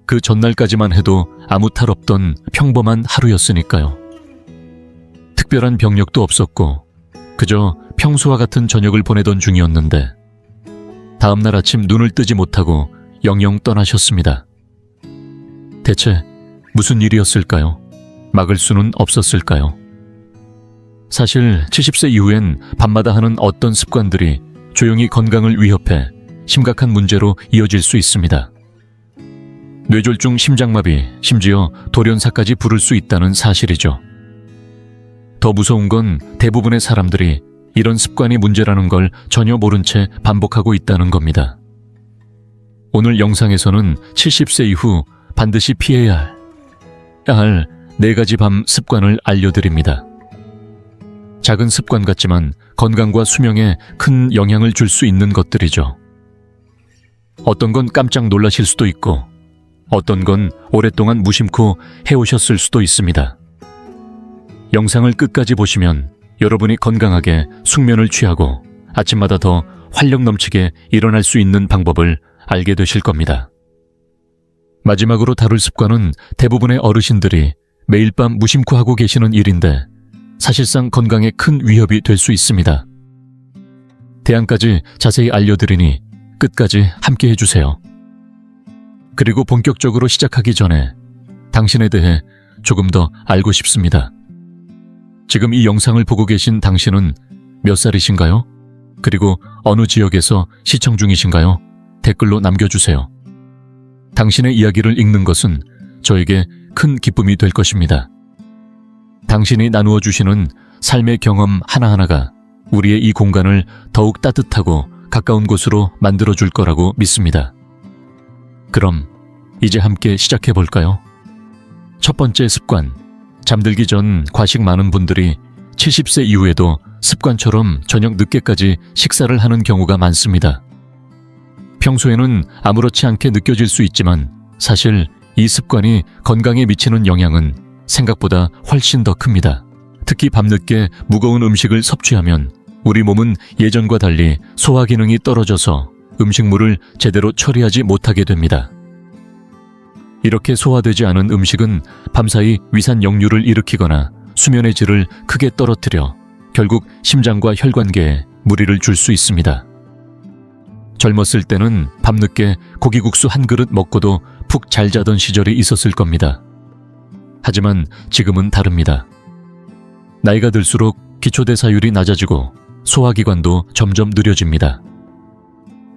그 전날까지만 해도 아무 탈 없던 평범한 하루였으니까요. 특별한 병력도 없었고 그저 평소와 같은 저녁을 보내던 중이었는데 다음날 아침 눈을 뜨지 못하고 영영 떠나셨습니다. 대체 무슨 일이었을까요? 막을 수는 없었을까요? 사실 70세 이후엔 밤마다 하는 어떤 습관들이 조용히 건강을 위협해 심각한 문제로 이어질 수 있습니다. 뇌졸중, 심장마비, 심지어 돌연사까지 부를 수 있다는 사실이죠. 더 무서운 건 대부분의 사람들이 이런 습관이 문제라는 걸 전혀 모른 채 반복하고 있다는 겁니다. 오늘 영상에서는 70세 이후 반드시 피해야 할 4가지 밤 습관을 알려드립니다. 작은 습관 같지만 건강과 수명에 큰 영향을 줄 수 있는 것들이죠. 어떤 건 깜짝 놀라실 수도 있고 어떤 건 오랫동안 무심코 해오셨을 수도 있습니다. 영상을 끝까지 보시면 여러분이 건강하게 숙면을 취하고 아침마다 더 활력 넘치게 일어날 수 있는 방법을 알게 되실 겁니다. 마지막으로 다룰 습관은 대부분의 어르신들이 매일 밤 무심코 하고 계시는 일인데 사실상 건강에 큰 위협이 될 수 있습니다. 대안까지 자세히 알려드리니 끝까지 함께 해주세요. 그리고 본격적으로 시작하기 전에 당신에 대해 조금 더 알고 싶습니다. 지금 이 영상을 보고 계신 당신은 몇 살이신가요? 그리고 어느 지역에서 시청 중이신가요? 댓글로 남겨주세요. 당신의 이야기를 읽는 것은 저에게 큰 기쁨이 될 것입니다. 당신이 나누어 주시는 삶의 경험 하나하나가 우리의 이 공간을 더욱 따뜻하고 가까운 곳으로 만들어줄 거라고 믿습니다. 그럼 이제 함께 시작해 볼까요? 첫 번째 습관. 잠들기 전 과식 많은 분들이 70세 이후에도 습관처럼 저녁 늦게까지 식사를 하는 경우가 많습니다. 평소에는 아무렇지 않게 느껴질 수 있지만 사실 이 습관이 건강에 미치는 영향은 생각보다 훨씬 더 큽니다. 특히 밤늦게 무거운 음식을 섭취하면 우리 몸은 예전과 달리 소화 기능이 떨어져서 음식물을 제대로 처리하지 못하게 됩니다. 이렇게 소화되지 않은 음식은 밤사이 위산 역류를 일으키거나 수면의 질을 크게 떨어뜨려 결국 심장과 혈관계에 무리를 줄 수 있습니다. 젊었을 때는 밤늦게 고기국수 한 그릇 먹고도 푹 잘 자던 시절이 있었을 겁니다. 하지만 지금은 다릅니다. 나이가 들수록 기초대사율이 낮아지고 소화기관도 점점 느려집니다.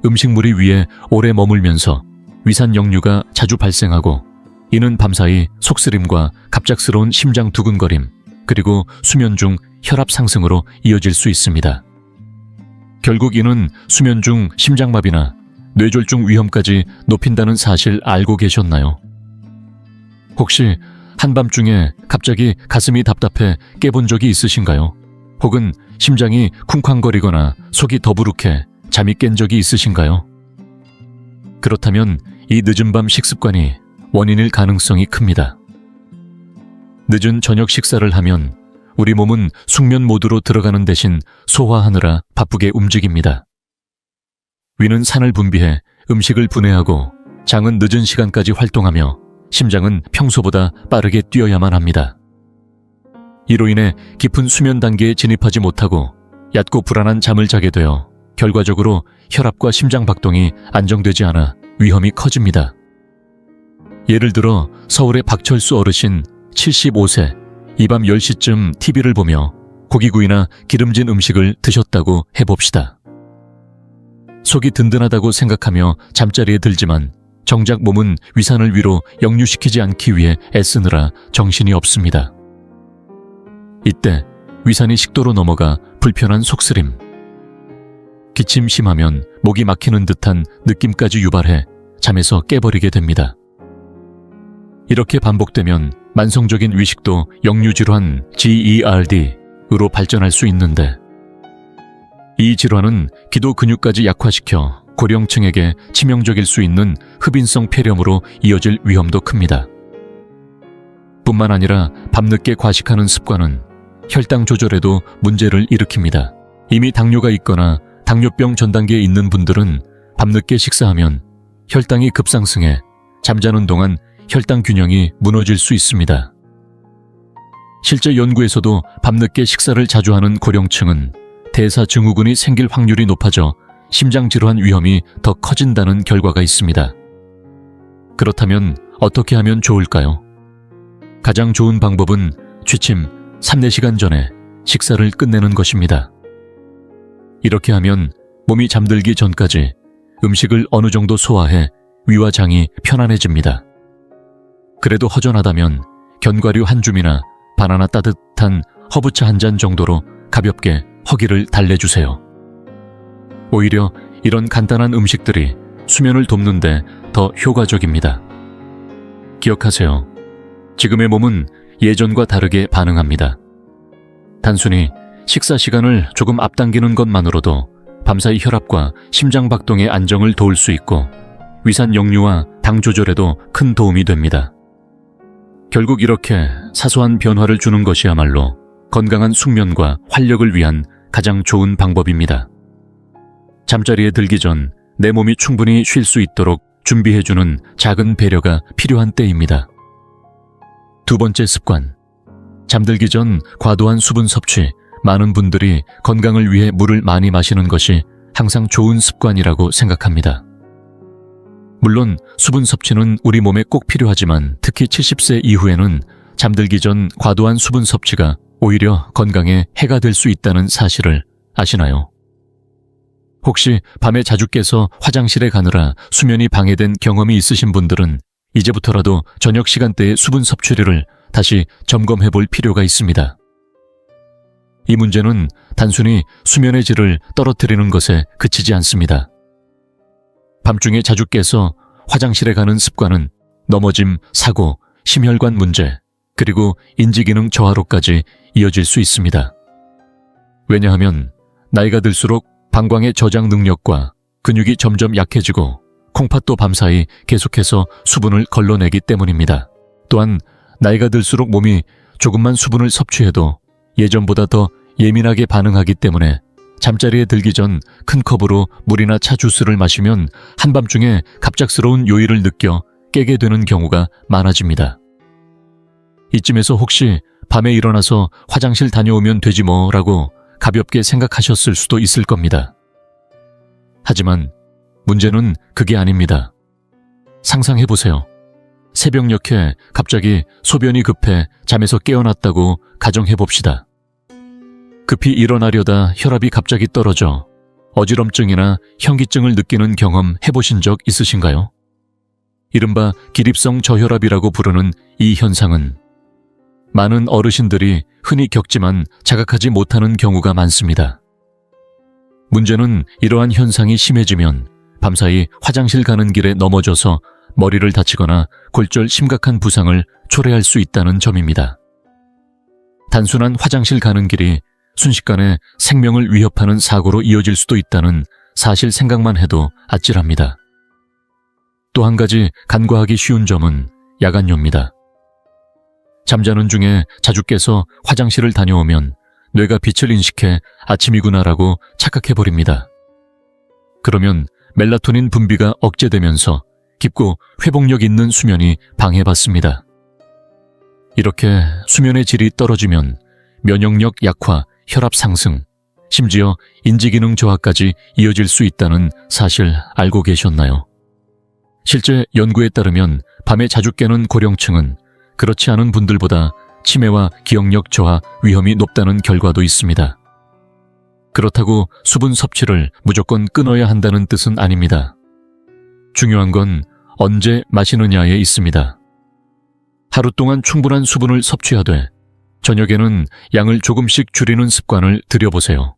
음식물이 위에 오래 머물면서 위산 역류가 자주 발생하고 이는 밤사이 속쓰림과 갑작스러운 심장 두근거림, 그리고 수면 중 혈압 상승으로 이어질 수 있습니다. 결국 이는 수면 중 심장마비나 뇌졸중 위험까지 높인다는 사실 알고 계셨나요? 혹시 한밤중에 갑자기 가슴이 답답해 깨본 적이 있으신가요? 혹은 심장이 쿵쾅거리거나 속이 더부룩해 잠이 깬 적이 있으신가요? 그렇다면 이 늦은 밤 식습관이 원인일 가능성이 큽니다. 늦은 저녁 식사를 하면 우리 몸은 숙면 모드로 들어가는 대신 소화하느라 바쁘게 움직입니다. 위는 산을 분비해 음식을 분해하고 장은 늦은 시간까지 활동하며 심장은 평소보다 빠르게 뛰어야만 합니다. 이로 인해 깊은 수면 단계에 진입하지 못하고 얕고 불안한 잠을 자게 되어 결과적으로 혈압과 심장 박동이 안정되지 않아 위험이 커집니다. 예를 들어 서울의 박철수 어르신 75세, 이 밤 10시쯤 TV를 보며 고기구이나 기름진 음식을 드셨다고 해봅시다. 속이 든든하다고 생각하며 잠자리에 들지만 정작 몸은 위산을 위로 역류시키지 않기 위해 애쓰느라 정신이 없습니다. 이때 위산이 식도로 넘어가 불편한 속쓰림, 기침 심하면 목이 막히는 듯한 느낌까지 유발해 잠에서 깨버리게 됩니다. 이렇게 반복되면 만성적인 위식도 역류질환 GERD으로 발전할 수 있는데, 이 질환은 기도 근육까지 약화시켜 고령층에게 치명적일 수 있는 흡인성 폐렴으로 이어질 위험도 큽니다. 뿐만 아니라 밤늦게 과식하는 습관은 혈당 조절에도 문제를 일으킵니다. 이미 당뇨가 있거나 당뇨병 전 단계에 있는 분들은 밤늦게 식사하면 혈당이 급상승해 잠자는 동안 혈당 균형이 무너질 수 있습니다. 실제 연구에서도 밤늦게 식사를 자주 하는 고령층은 대사증후군이 생길 확률이 높아져 심장질환 위험이 더 커진다는 결과가 있습니다. 그렇다면 어떻게 하면 좋을까요? 가장 좋은 방법은 취침 3-4시간 전에 식사를 끝내는 것입니다. 이렇게 하면 몸이 잠들기 전까지 음식을 어느 정도 소화해 위와 장이 편안해집니다. 그래도 허전하다면 견과류 한 줌이나 바나나 따뜻한 허브차 한 잔 정도로 가볍게 허기를 달래주세요. 오히려 이런 간단한 음식들이 수면을 돕는데 더 효과적입니다. 기억하세요. 지금의 몸은 예전과 다르게 반응합니다. 단순히 식사 시간을 조금 앞당기는 것만으로도 밤사이 혈압과 심장 박동의 안정을 도울 수 있고 위산 역류와 당 조절에도 큰 도움이 됩니다. 결국 이렇게 사소한 변화를 주는 것이야말로 건강한 숙면과 활력을 위한 가장 좋은 방법입니다. 잠자리에 들기 전 내 몸이 충분히 쉴 수 있도록 준비해주는 작은 배려가 필요한 때입니다. 두 번째 습관, 잠들기 전 과도한 수분 섭취. 많은 분들이 건강을 위해 물을 많이 마시는 것이 항상 좋은 습관이라고 생각합니다. 물론 수분 섭취는 우리 몸에 꼭 필요하지만 특히 70세 이후에는 잠들기 전 과도한 수분 섭취가 오히려 건강에 해가 될 수 있다는 사실을 아시나요? 혹시 밤에 자주 깨서 화장실에 가느라 수면이 방해된 경험이 있으신 분들은 이제부터라도 저녁 시간대의 수분 섭취를 다시 점검해 볼 필요가 있습니다. 이 문제는 단순히 수면의 질을 떨어뜨리는 것에 그치지 않습니다. 밤중에 자주 깨서 화장실에 가는 습관은 넘어짐, 사고, 심혈관 문제, 그리고 인지기능 저하로까지 이어질 수 있습니다. 왜냐하면 나이가 들수록 방광의 저장 능력과 근육이 점점 약해지고 콩팥도 밤사이 계속해서 수분을 걸러내기 때문입니다. 또한 나이가 들수록 몸이 조금만 수분을 섭취해도 예전보다 더 예민하게 반응하기 때문에 잠자리에 들기 전 큰 컵으로 물이나 차 주스를 마시면 한밤중에 갑작스러운 요일을 느껴 깨게 되는 경우가 많아집니다. 이쯤에서 혹시 밤에 일어나서 화장실 다녀오면 되지 뭐라고 가볍게 생각하셨을 수도 있을 겁니다. 하지만 문제는 그게 아닙니다. 상상해보세요. 새벽녘에 갑자기 소변이 급해 잠에서 깨어났다고 가정해봅시다. 급히 일어나려다 혈압이 갑자기 떨어져 어지럼증이나 현기증을 느끼는 경험 해보신 적 있으신가요? 이른바 기립성 저혈압이라고 부르는 이 현상은 많은 어르신들이 흔히 겪지만 자각하지 못하는 경우가 많습니다. 문제는 이러한 현상이 심해지면 밤사이 화장실 가는 길에 넘어져서 머리를 다치거나 골절 심각한 부상을 초래할 수 있다는 점입니다. 단순한 화장실 가는 길이 순식간에 생명을 위협하는 사고로 이어질 수도 있다는 사실 생각만 해도 아찔합니다. 또 한 가지 간과하기 쉬운 점은 야간뇨입니다. 잠자는 중에 자주 깨서 화장실을 다녀오면 뇌가 빛을 인식해 아침이구나라고 착각해버립니다. 그러면 멜라토닌 분비가 억제되면서 깊고 회복력 있는 수면이 방해받습니다. 이렇게 수면의 질이 떨어지면 면역력 약화, 혈압 상승, 심지어 인지기능 저하까지 이어질 수 있다는 사실 알고 계셨나요? 실제 연구에 따르면 밤에 자주 깨는 고령층은 그렇지 않은 분들보다 치매와 기억력 저하 위험이 높다는 결과도 있습니다. 그렇다고 수분 섭취를 무조건 끊어야 한다는 뜻은 아닙니다. 중요한 건 언제 마시느냐에 있습니다. 하루 동안 충분한 수분을 섭취하되 저녁에는 양을 조금씩 줄이는 습관을 들여보세요.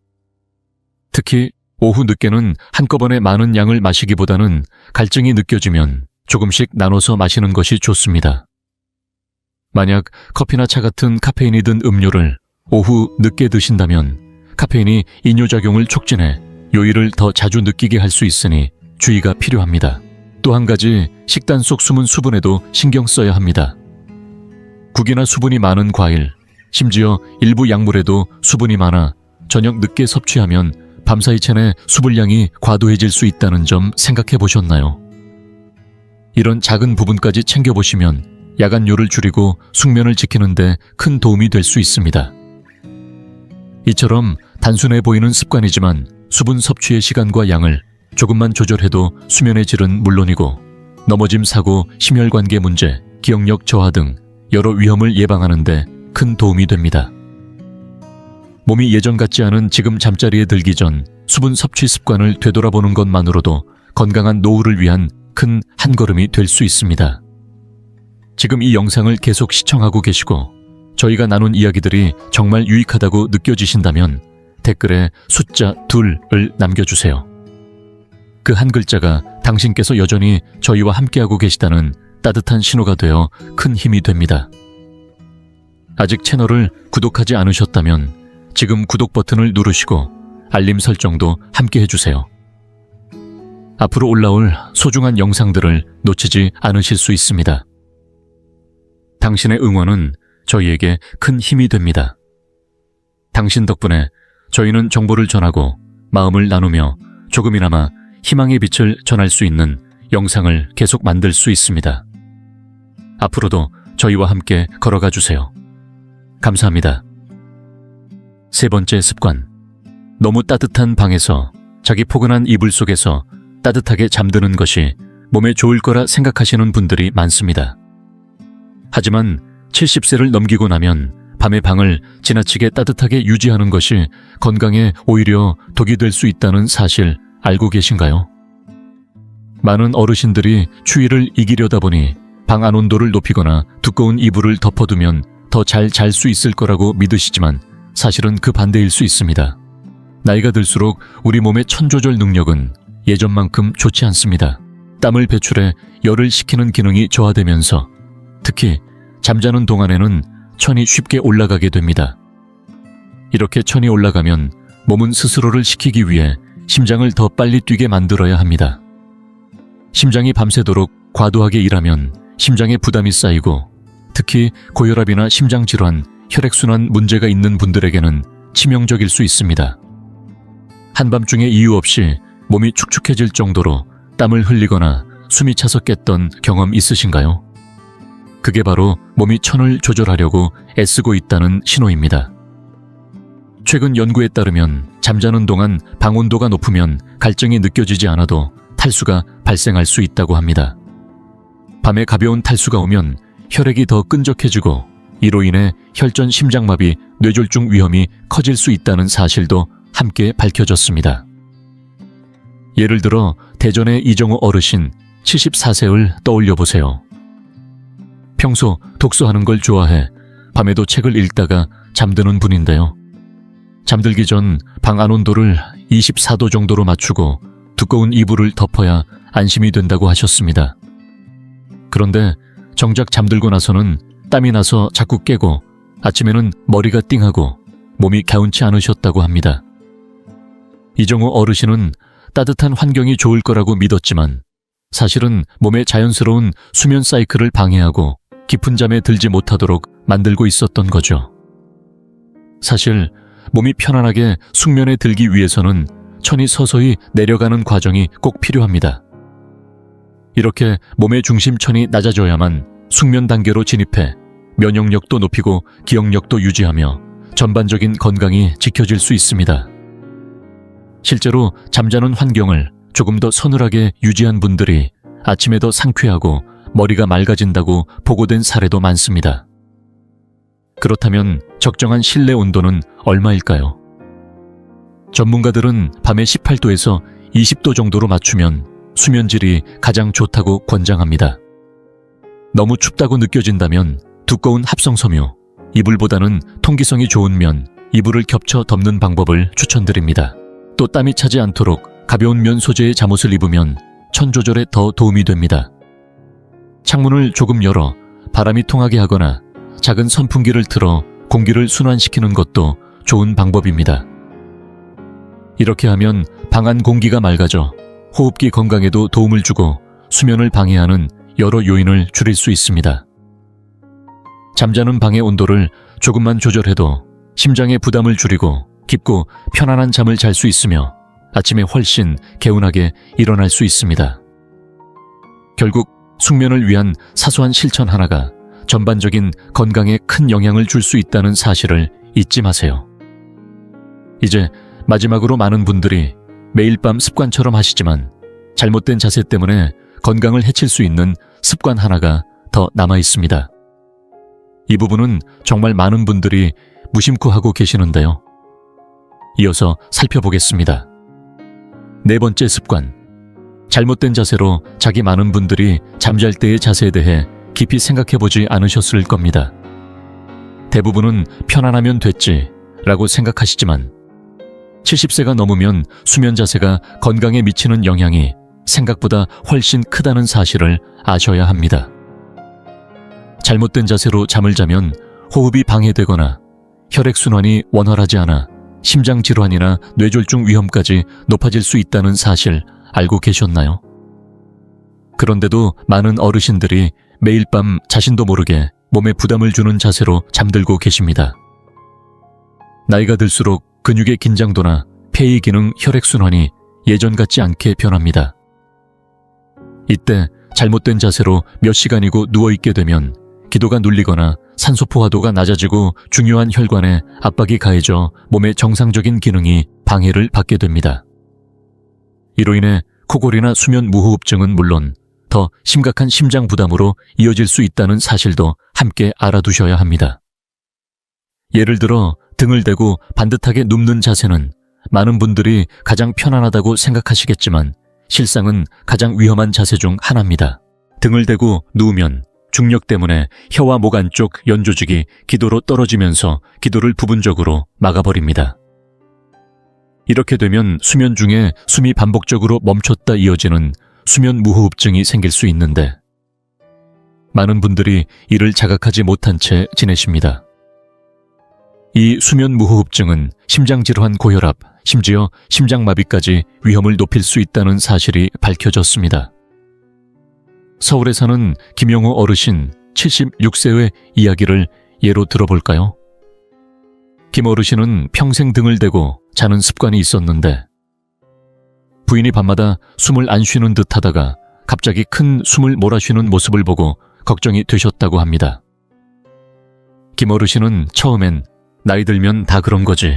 특히 오후 늦게는 한꺼번에 많은 양을 마시기보다는 갈증이 느껴지면 조금씩 나눠서 마시는 것이 좋습니다. 만약 커피나 차 같은 카페인이 든 음료를 오후 늦게 드신다면 카페인이 이뇨작용을 촉진해 요일을 더 자주 느끼게 할 수 있으니 주의가 필요합니다. 또 한 가지 식단 속 숨은 수분에도 신경 써야 합니다. 국이나 수분이 많은 과일, 심지어 일부 약물에도 수분이 많아 저녁 늦게 섭취하면 밤사이 체내 수분량이 과도해질 수 있다는 점 생각해 보셨나요? 이런 작은 부분까지 챙겨보시면 야간뇨를 줄이고 숙면을 지키는 데 큰 도움이 될 수 있습니다. 이처럼 단순해 보이는 습관이지만 수분 섭취의 시간과 양을 조금만 조절해도 수면의 질은 물론이고 넘어짐 사고, 심혈관계 문제, 기억력 저하 등 여러 위험을 예방하는 데 큰 도움이 됩니다. 몸이 예전 같지 않은 지금 잠자리에 들기 전 수분 섭취 습관을 되돌아보는 것만으로도 건강한 노후를 위한 큰 한걸음이 될 수 있습니다. 지금 이 영상을 계속 시청하고 계시고 저희가 나눈 이야기들이 정말 유익하다고 느껴지신다면 댓글에 숫자 2을 남겨주세요. 그 한 글자가 당신께서 여전히 저희와 함께하고 계시다는 따뜻한 신호가 되어 큰 힘이 됩니다. 아직 채널을 구독하지 않으셨다면 지금 구독 버튼을 누르시고 알림 설정도 함께 해주세요. 앞으로 올라올 소중한 영상들을 놓치지 않으실 수 있습니다. 당신의 응원은 저희에게 큰 힘이 됩니다. 당신 덕분에 저희는 정보를 전하고 마음을 나누며 조금이나마 희망의 빛을 전할 수 있는 영상을 계속 만들 수 있습니다. 앞으로도 저희와 함께 걸어가 주세요. 감사합니다. 세 번째 습관. 너무 따뜻한 방에서 자기 포근한 이불 속에서 따뜻하게 잠드는 것이 몸에 좋을 거라 생각하시는 분들이 많습니다. 하지만 70세를 넘기고 나면 밤의 방을 지나치게 따뜻하게 유지하는 것이 건강에 오히려 독이 될 수 있다는 사실 알고 계신가요? 많은 어르신들이 추위를 이기려다 보니 방 안 온도를 높이거나 두꺼운 이불을 덮어두면 더 잘 잘 수 있을 거라고 믿으시지만 사실은 그 반대일 수 있습니다. 나이가 들수록 우리 몸의 천조절 능력은 예전만큼 좋지 않습니다. 땀을 배출해 열을 식히는 기능이 저하되면서 특히 잠자는 동안에는 천이 쉽게 올라가게 됩니다. 이렇게 천이 올라가면 몸은 스스로를 식히기 위해 심장을 더 빨리 뛰게 만들어야 합니다. 심장이 밤새도록 과도하게 일하면 심장에 부담이 쌓이고 특히 고혈압이나 심장질환, 혈액순환 문제가 있는 분들에게는 치명적일 수 있습니다. 한밤중에 이유 없이 몸이 축축해질 정도로 땀을 흘리거나 숨이 차서 깼던 경험 있으신가요? 그게 바로 몸이 천을 조절하려고 애쓰고 있다는 신호입니다. 최근 연구에 따르면 잠자는 동안 방 온도가 높으면 갈증이 느껴지지 않아도 탈수가 발생할 수 있다고 합니다. 밤에 가벼운 탈수가 오면 혈액이 더 끈적해지고 이로 인해 혈전 심장마비, 뇌졸중 위험이 커질 수 있다는 사실도 함께 밝혀졌습니다. 예를 들어 대전의 이정호 어르신 74세를 떠올려 보세요. 평소 독서하는 걸 좋아해 밤에도 책을 읽다가 잠드는 분인데요. 잠들기 전 방 안 온도를 24도 정도로 맞추고 두꺼운 이불을 덮어야 안심이 된다고 하셨습니다. 그런데 정작 잠들고 나서는 땀이 나서 자꾸 깨고 아침에는 머리가 띵하고 몸이 개운치 않으셨다고 합니다. 이정호 어르신은 따뜻한 환경이 좋을 거라고 믿었지만 사실은 몸의 자연스러운 수면 사이클을 방해하고 깊은 잠에 들지 못하도록 만들고 있었던 거죠. 사실 몸이 편안하게 숙면에 들기 위해서는 천이 서서히 내려가는 과정이 꼭 필요합니다. 이렇게 몸의 중심천이 낮아져야만 숙면 단계로 진입해 면역력도 높이고 기억력도 유지하며 전반적인 건강이 지켜질 수 있습니다. 실제로 잠자는 환경을 조금 더 서늘하게 유지한 분들이 아침에 더 상쾌하고 머리가 맑아진다고 보고된 사례도 많습니다. 그렇다면 적정한 실내 온도는 얼마일까요? 전문가들은 밤에 18도에서 20도 정도로 맞추면 수면질이 가장 좋다고 권장합니다. 너무 춥다고 느껴진다면 두꺼운 합성섬유, 이불보다는 통기성이 좋은 면, 이불을 겹쳐 덮는 방법을 추천드립니다. 또 땀이 차지 않도록 가벼운 면 소재의 잠옷을 입으면 천 조절에 더 도움이 됩니다. 창문을 조금 열어 바람이 통하게 하거나 작은 선풍기를 틀어 공기를 순환시키는 것도 좋은 방법입니다. 이렇게 하면 방 안 공기가 맑아져 호흡기 건강에도 도움을 주고 수면을 방해하는 여러 요인을 줄일 수 있습니다. 잠자는 방의 온도를 조금만 조절해도 심장의 부담을 줄이고 깊고 편안한 잠을 잘 수 있으며 아침에 훨씬 개운하게 일어날 수 있습니다. 결국 숙면을 위한 사소한 실천 하나가 전반적인 건강에 큰 영향을 줄 수 있다는 사실을 잊지 마세요. 이제 마지막으로 많은 분들이 매일 밤 습관처럼 하시지만 잘못된 자세 때문에 건강을 해칠 수 있는 습관 하나가 더 남아 있습니다. 이 부분은 정말 많은 분들이 무심코 하고 계시는데요. 이어서 살펴보겠습니다. 네 번째 습관. 잘못된 자세로 자기 많은 분들이 잠잘 때의 자세에 대해 깊이 생각해보지 않으셨을 겁니다. 대부분은 편안하면 됐지 라고 생각하시지만 70세가 넘으면 수면 자세가 건강에 미치는 영향이 생각보다 훨씬 크다는 사실을 아셔야 합니다. 잘못된 자세로 잠을 자면 호흡이 방해되거나 혈액순환이 원활하지 않아 심장질환이나 뇌졸중 위험까지 높아질 수 있다는 사실 알고 계셨나요? 그런데도 많은 어르신들이 매일 밤 자신도 모르게 몸에 부담을 주는 자세로 잠들고 계십니다. 나이가 들수록 근육의 긴장도나 폐의 기능, 혈액순환이 예전 같지 않게 변합니다. 이때 잘못된 자세로 몇 시간이고 누워있게 되면 기도가 눌리거나 산소 포화도가 낮아지고 중요한 혈관에 압박이 가해져 몸의 정상적인 기능이 방해를 받게 됩니다. 이로 인해 코골이나 수면 무호흡증은 물론 더 심각한 심장 부담으로 이어질 수 있다는 사실도 함께 알아두셔야 합니다. 예를 들어 등을 대고 반듯하게 눕는 자세는 많은 분들이 가장 편안하다고 생각하시겠지만 실상은 가장 위험한 자세 중 하나입니다. 등을 대고 누우면 중력 때문에 혀와 목 안쪽 연조직이 기도로 떨어지면서 기도를 부분적으로 막아버립니다. 이렇게 되면 수면 중에 숨이 반복적으로 멈췄다 이어지는 수면 무호흡증이 생길 수 있는데 많은 분들이 이를 자각하지 못한 채 지내십니다. 이 수면 무호흡증은 심장질환, 고혈압, 심지어 심장마비까지 위험을 높일 수 있다는 사실이 밝혀졌습니다. 서울에 사는 김영우 어르신 76세의 이야기를 예로 들어볼까요? 김 어르신은 평생 등을 대고 자는 습관이 있었는데 부인이 밤마다 숨을 안 쉬는 듯 하다가 갑자기 큰 숨을 몰아쉬는 모습을 보고 걱정이 되셨다고 합니다. 김 어르신은 처음엔 나이 들면 다 그런 거지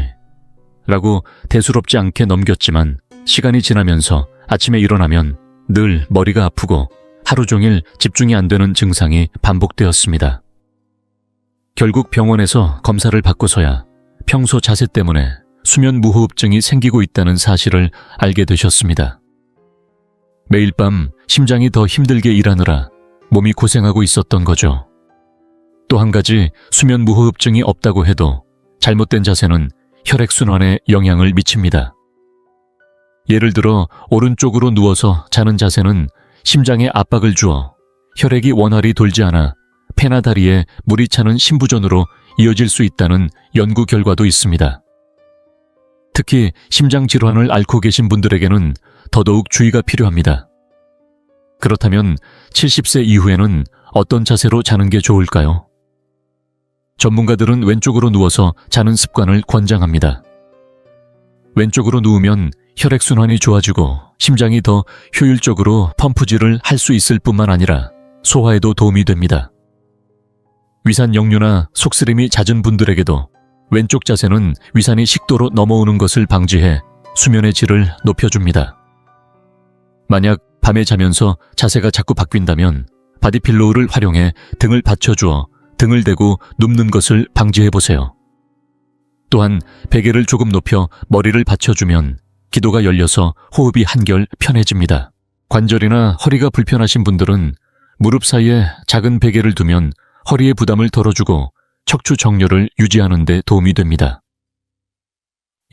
라고 대수롭지 않게 넘겼지만 시간이 지나면서 아침에 일어나면 늘 머리가 아프고 하루 종일 집중이 안 되는 증상이 반복되었습니다. 결국 병원에서 검사를 받고서야 평소 자세 때문에 수면 무호흡증이 생기고 있다는 사실을 알게 되셨습니다. 매일 밤 심장이 더 힘들게 일하느라 몸이 고생하고 있었던 거죠. 또 한 가지 수면 무호흡증이 없다고 해도 잘못된 자세는 혈액순환에 영향을 미칩니다. 예를 들어 오른쪽으로 누워서 자는 자세는 심장에 압박을 주어 혈액이 원활히 돌지 않아 폐나 다리에 물이 차는 심부전으로 이어질 수 있다는 연구 결과도 있습니다. 특히 심장 질환을 앓고 계신 분들에게는 더더욱 주의가 필요합니다. 그렇다면 70세 이후에는 어떤 자세로 자는 게 좋을까요? 전문가들은 왼쪽으로 누워서 자는 습관을 권장합니다. 왼쪽으로 누우면 혈액순환이 좋아지고 심장이 더 효율적으로 펌프질을 할 수 있을 뿐만 아니라 소화에도 도움이 됩니다. 위산 역류나 속쓰림이 잦은 분들에게도 왼쪽 자세는 위산이 식도로 넘어오는 것을 방지해 수면의 질을 높여줍니다. 만약 밤에 자면서 자세가 자꾸 바뀐다면 바디필로우를 활용해 등을 받쳐주어 등을 대고 눕는 것을 방지해보세요. 또한 베개를 조금 높여 머리를 받쳐주면 기도가 열려서 호흡이 한결 편해집니다. 관절이나 허리가 불편하신 분들은 무릎 사이에 작은 베개를 두면 허리의 부담을 덜어주고 척추 정렬을 유지하는 데 도움이 됩니다.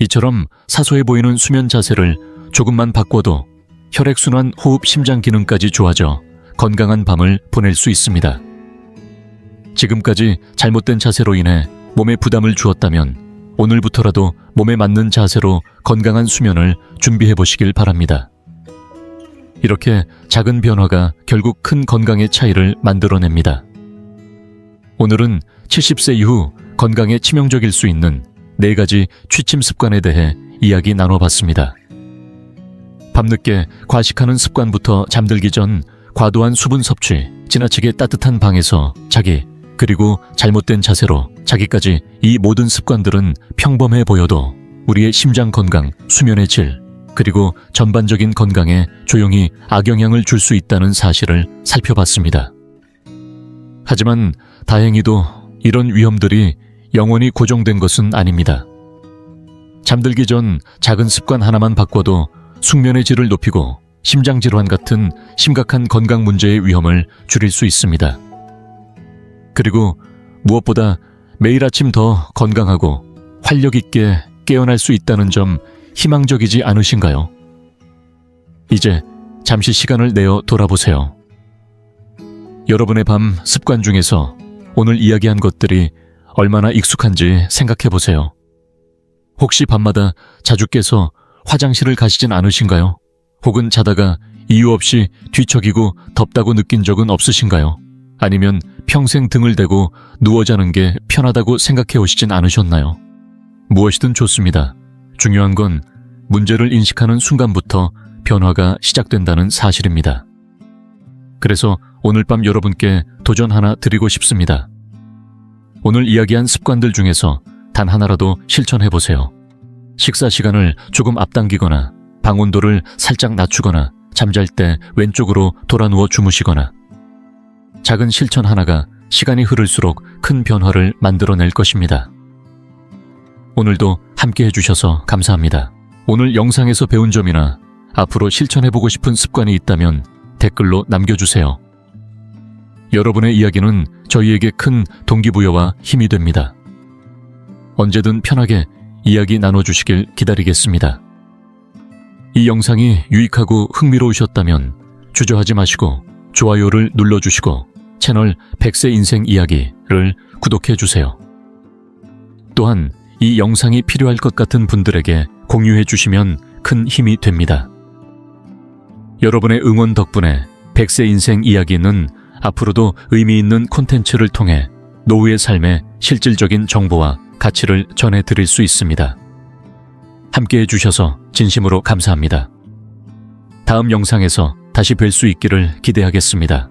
이처럼 사소해 보이는 수면 자세를 조금만 바꿔도 혈액순환, 호흡, 심장 기능까지 좋아져 건강한 밤을 보낼 수 있습니다. 지금까지 잘못된 자세로 인해 몸에 부담을 주었다면 오늘부터라도 몸에 맞는 자세로 건강한 수면을 준비해 보시길 바랍니다. 이렇게 작은 변화가 결국 큰 건강의 차이를 만들어냅니다. 오늘은 70세 이후 건강에 치명적일 수 있는 4가지 취침 습관에 대해 이야기 나눠봤습니다. 밤늦게 과식하는 습관부터 잠들기 전 과도한 수분 섭취, 지나치게 따뜻한 방에서 자기, 그리고 잘못된 자세로 자기까지 이 모든 습관들은 평범해 보여도 우리의 심장 건강, 수면의 질, 그리고 전반적인 건강에 조용히 악영향을 줄 수 있다는 사실을 살펴봤습니다. 하지만 다행히도 이런 위험들이 영원히 고정된 것은 아닙니다. 잠들기 전 작은 습관 하나만 바꿔도 숙면의 질을 높이고 심장질환 같은 심각한 건강 문제의 위험을 줄일 수 있습니다. 그리고 무엇보다 매일 아침 더 건강하고 활력 있게 깨어날 수 있다는 점 희망적이지 않으신가요? 이제 잠시 시간을 내어 돌아보세요. 여러분의 밤 습관 중에서 오늘 이야기한 것들이 얼마나 익숙한지 생각해 보세요. 혹시 밤마다 자주 깨서 화장실을 가시진 않으신가요? 혹은 자다가 이유 없이 뒤척이고 덥다고 느낀 적은 없으신가요? 아니면 평생 등을 대고 누워 자는 게 편하다고 생각해 오시진 않으셨나요? 무엇이든 좋습니다. 중요한 건 문제를 인식하는 순간부터 변화가 시작된다는 사실입니다. 그래서 오늘 밤 여러분께 도전 하나 드리고 싶습니다. 오늘 이야기한 습관들 중에서 단 하나라도 실천해 보세요. 식사 시간을 조금 앞당기거나 방 온도를 살짝 낮추거나 잠잘 때 왼쪽으로 돌아 누워 주무시거나 작은 실천 하나가 시간이 흐를수록 큰 변화를 만들어낼 것입니다. 오늘도 함께 해주셔서 감사합니다. 오늘 영상에서 배운 점이나 앞으로 실천해보고 싶은 습관이 있다면 댓글로 남겨주세요. 여러분의 이야기는 저희에게 큰 동기부여와 힘이 됩니다. 언제든 편하게 이야기 나눠주시길 기다리겠습니다. 이 영상이 유익하고 흥미로우셨다면 주저하지 마시고 좋아요를 눌러주시고 채널 100세 인생 이야기를 구독해주세요. 또한 이 영상이 필요할 것 같은 분들에게 공유해 주시면 큰 힘이 됩니다. 여러분의 응원 덕분에 100세 인생 이야기는 앞으로도 의미 있는 콘텐츠를 통해 노후의 삶의 실질적인 정보와 가치를 전해드릴 수 있습니다. 함께 해주셔서 진심으로 감사합니다. 다음 영상에서 다시 뵐 수 있기를 기대하겠습니다.